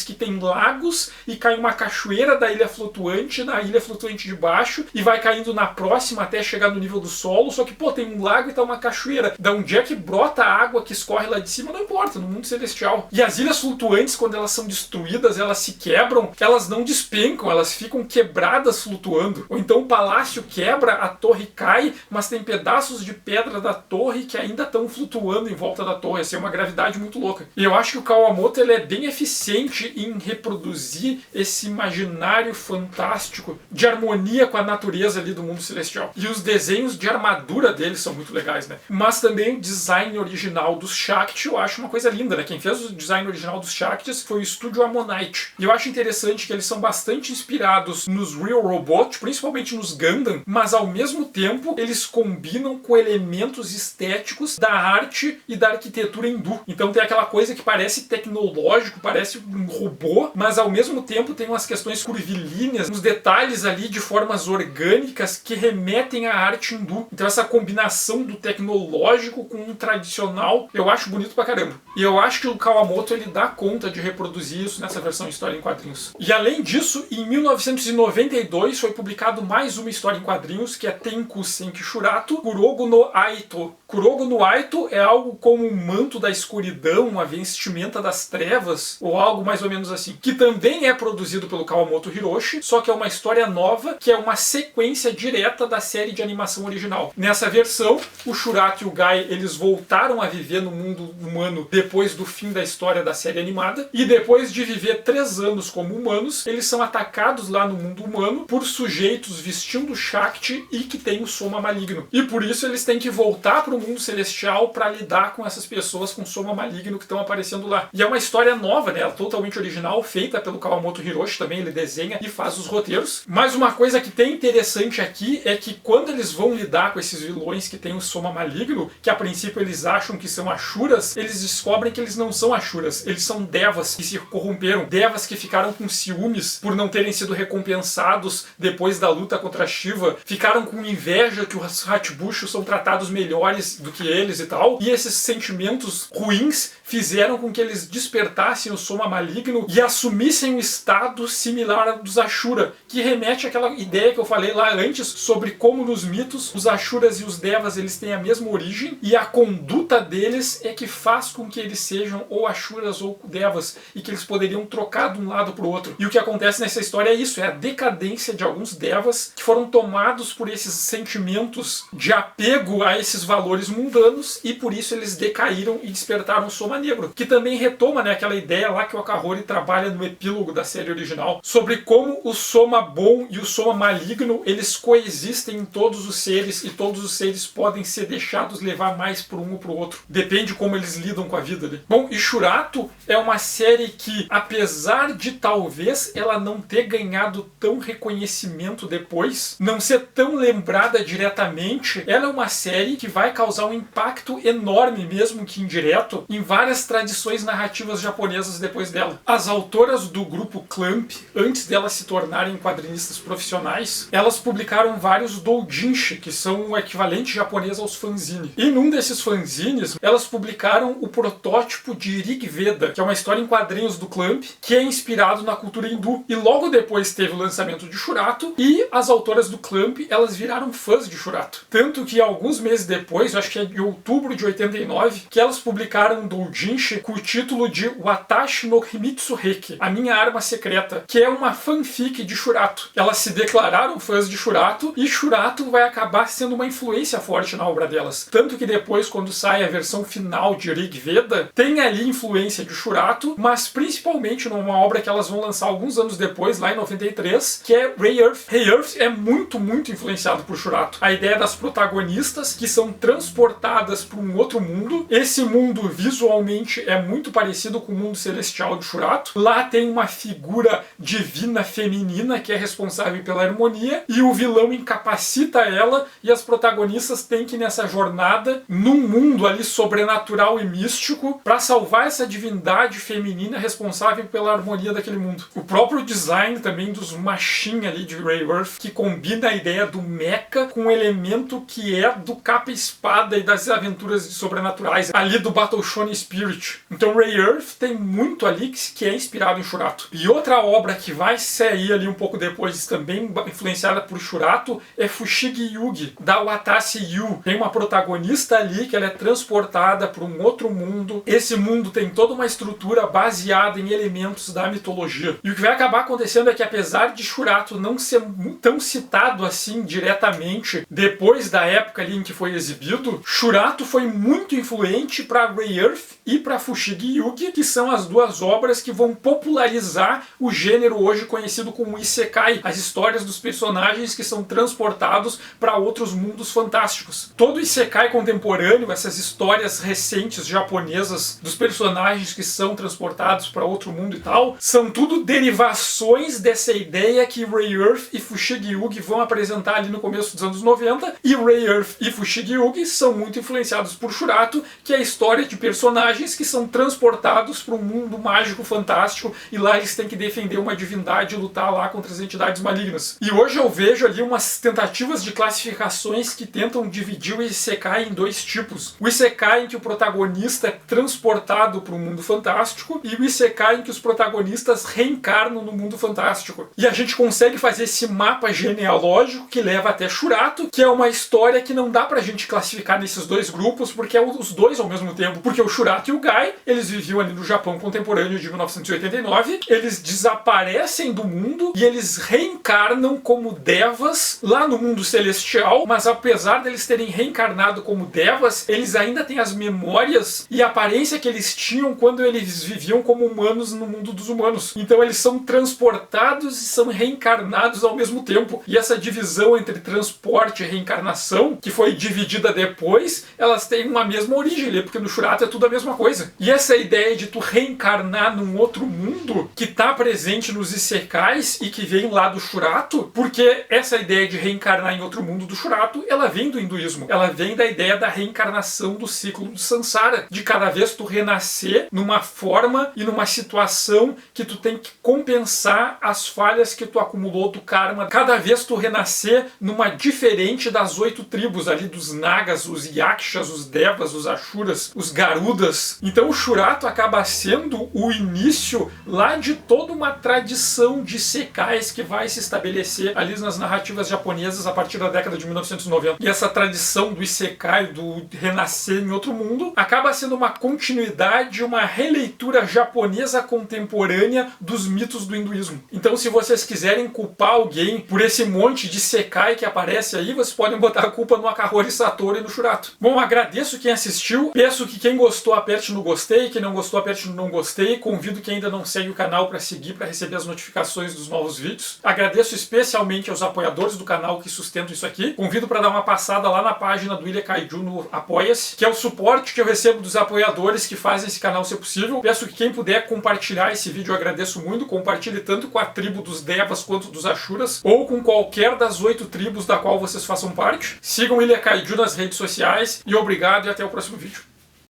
que tem lagos e cai uma cachoeira da ilha flutuante na ilha flutuante de baixo e vai caindo na próxima até chegar no nível do solo, só que, pô, tem um lago e tá uma cachoeira. Da onde é que brota a água que escorre lá de cima, não importa, no mundo celestial. E as ilhas flutuantes, quando elas são destruídas, elas se quebram, elas não despencam, elas ficam quebradas flutuando. Ou então o palácio quebra, a torre cai, mas tem pedaços de pedra da torre que ainda estão flutuando em volta da torre. Assim, é uma gravidade muito louca. E eu acho que o Kawamoto ele é bem eficiente em reproduzir esse imaginário fantástico de harmonia com a natureza ali do mundo celestial. E os desenhos de armadura deles são muito legais, né? Mas também o design original dos Shakti eu acho uma coisa linda, né? Quem fez o design original dos Shaktis foi o estúdio Ammonite. E eu acho interessante que eles são bastante inspirados nos Real Robot, principalmente nos Gundam, mas ao mesmo tempo eles combinam com elementos estéticos da arte e da arquitetura hindu. Então tem aquela coisa que parece tecnológico, parece um robô, mas ao mesmo tempo tem umas questões curvilíneas, uns detalhes ali de formas orgânicas que remetem à arte hindu. Então essa combinação do tecnológico com o tradicional, eu acho bonito pra caramba. E eu acho que o Kawamoto ele dá conta de reproduzir isso nessa versão História em Quadrinhos. E além disso, em 1992 foi publicado mais uma história em quadrinhos que é Tenku Senki Shurato Kurogo no Aito. Kurogo no Aito é algo como um manto da escuridão, uma vestimenta das trevas, ou algo mais ou menos assim, que também é produzido pelo Kawamoto Hiroshi, só que é uma história nova, que é uma sequência direta da série de animação original. Nessa versão, o Shurato e o Gai, eles voltaram a viver no mundo humano depois do fim da história da série animada, e depois de viver 3 anos como humanos, eles são atacados lá no mundo humano por sujeitos vestindo Shakti e que tem o soma maligno. E por isso eles têm que voltar para o mundo celestial para lidar com essas pessoas com soma maligno que estão aparecendo lá. E é uma história nova, né? Totalmente original, feita pelo Kawamoto Hiroshi também, ele desenha e faz os roteiros. Mas uma coisa que tem interessante aqui é que quando eles vão lidar com esses vilões que têm o soma maligno, que a princípio eles acham que são Ashuras, eles descobrem que eles não são Ashuras, eles são Devas que se corromperam, Devas que ficaram com ciúmes por não terem sido recompensados depois da luta contra Shiva, ficaram com inveja que os Hachibushu são tratados melhores do que eles e tal, e esses sentimentos ruins fizeram com que eles despertassem o soma maligno e assumissem um estado similar ao dos Ashura, que remete àquela ideia que eu falei lá antes sobre como nos mitos os Ashuras e os Devas eles têm a mesma origem e a conduta deles é que faz com que eles sejam ou Ashuras ou Devas e que eles poderiam trocar de um lado para o outro. E o que acontece nessa história é isso, é a decadência de alguns Devas que foram tomados por esses sentimentos de apego a esses valores mundanos e por isso eles decaíram e despertaram o soma negro, que também retoma, né, aquela ideia lá que o Akahori trabalha no epílogo da série original, sobre como o soma bom e o soma maligno, eles coexistem em todos os seres e todos os seres podem ser deixados levar mais por um ou pro outro. Depende como eles lidam com a vida, né? Bom, e Shurato é uma série que, apesar de talvez ela não ter ganhado tão reconhecimento depois, não ser tão lembrada diretamente, ela é uma série que vai causar um impacto enorme, mesmo que indireto, em várias tradições narrativas japonesas depois dela. As autoras do grupo Clamp, antes delas se tornarem quadrinistas profissionais, elas publicaram vários doujinshi, que são o equivalente japonês aos fanzine. E num desses fanzines, elas publicaram o protótipo de Rig Veda, que é uma história em quadrinhos do Clamp, que é inspirado na cultura hindu. E logo depois teve o lançamento de Shurato, e as autoras do Clamp, elas viraram fãs de Shurato. Tanto que alguns meses depois, eu acho que é de outubro de 89, que elas publicaram um doujinshi com o título de Watashi no Himitsu Heki, a minha arma secreta, que é uma fanfic de Shurato. Elas se declararam fãs de Shurato e Shurato vai acabar sendo uma influência forte na obra delas. Tanto que depois, quando sai a versão final de Rig Veda, tem ali influência de Shurato, mas principalmente numa obra que elas vão lançar alguns anos depois, lá em 93, que é Ray Earth. Ray Earth é muito influenciado por Shurato. A ideia das protagonistas que são transportadas para um outro mundo. Esse mundo visualmente é muito parecido com o mundo celestial de Shurato. Lá tem uma figura divina feminina que é responsável pela harmonia e o vilão incapacita ela e as protagonistas têm que ir nessa jornada num mundo ali sobrenatural e místico para salvar essa divindade feminina responsável pela harmonia daquele mundo. O próprio design também dos Machin ali de Ray Earth, que combina a ideia do mecha com um elemento que é do Capa e Espada e das aventuras sobrenaturais ali do Battle Shonen Spirit. Então Rei Earth tem muito ali que é inspirado em Shurato. E outra obra que vai sair ali um pouco depois, também influenciada por Shurato, é Fushigi Yugi, da Watashi Yu. Tem uma protagonista ali que ela é transportada para um outro mundo. Esse mundo tem toda uma estrutura baseada em elementos da mitologia. E o que vai acabar acontecendo é que, apesar de Shurato não ser tão citado assim diretamente depois da época ali em que foi exibido, Shurato foi muito influente para Rei Earth e para Fushigi Yugi, que são as duas obras que vão popularizar o gênero hoje conhecido como Isekai, as histórias dos personagens que são transportados para outros mundos fantásticos. Todo Isekai contemporâneo, essas histórias recentes japonesas dos personagens que são transportados para outro mundo e tal, são tudo derivações dessa ideia que Rei Earth e Fushigi Yugi vão apresentar ali no começo dos anos 90, e Rei Earth e Fushigi Yugi são muito influenciados por Shurato, que é a história de personagens que são transportados para um mundo mágico fantástico, e lá eles têm que defender uma divindade e lutar lá contra as entidades malignas. E hoje eu vejo ali umas tentativas de classificações que tentam dividir o Isekai em dois tipos. O Isekai em que o protagonista é transportado para um mundo fantástico, e o Isekai em que os protagonistas reencarnam no mundo fantástico. E a gente consegue fazer esse mapa genealógico que leva até Shurato, que é uma história que não dá pra gente classificar nesses dois grupos, porque é os dois ao mesmo tempo. Porque o Shurato e o Gai, eles viviam ali no Japão contemporâneo de 1989, eles desaparecem do mundo e eles reencarnam como devas lá no mundo celestial, mas apesar deles terem reencarnado como devas, eles ainda têm as memórias e a aparência que eles tinham quando eles viviam como humanos no mundo dos humanos. Então eles são transportados e são reencarnados ao mesmo tempo. E essa divisão entre transporte e reencarnação, que foi dividida depois, elas têm uma mesma origem, porque no Shurato é tudo a mesma coisa. E essa ideia de tu reencarnar num outro mundo, que está presente nos Isekais e que vem lá do Shurato, porque essa ideia de reencarnar em outro mundo do Shurato, ela vem do hinduísmo. Ela vem da ideia da reencarnação do ciclo do Sansara, de cada vez tu renascer numa forma e numa situação que tu tem que compensar as falhas que tu acumulou do karma. Cada vez tu renascer numa diferente das 8 tribos ali, dos Nagas, os Yakshas, os Devas, os Ashuras, os Garudas. Então o Shurato acaba sendo o início lá de toda uma tradição de Sekais que vai se estabelecer ali nas narrativas japonesas a partir da década de 1990. E essa tradição do Isekai, do renascer em outro mundo, acaba sendo uma continuidade, uma releitura japonesa contemporânea dos mitos do hinduísmo. Então, se vocês quiserem culpar alguém por esse monte de Sekai que aparece aí, vocês podem botar a culpa no Akahori Satori e no Shurato. Bom, agradeço quem assistiu, peço que quem gostou aperte no gostei, quem não gostou aperte no não gostei, convido quem ainda não segue o canal para seguir, para receber as notificações dos novos vídeos. Agradeço especialmente aos apoiadores do canal que sustentam isso aqui. Convido para dar uma passada lá na página do Ilha Kaiju no Apoia-se, que é o suporte que eu recebo dos apoiadores que fazem esse canal ser possível. Peço que quem puder compartilhar esse vídeo, eu agradeço muito. Compartilhe tanto com a tribo dos Devas quanto dos Ashuras, ou com qualquer das 8 tribos da qual vocês façam parte. Sigam Ilha Kaiju nas redes sociais, e obrigado e até o próximo vídeo.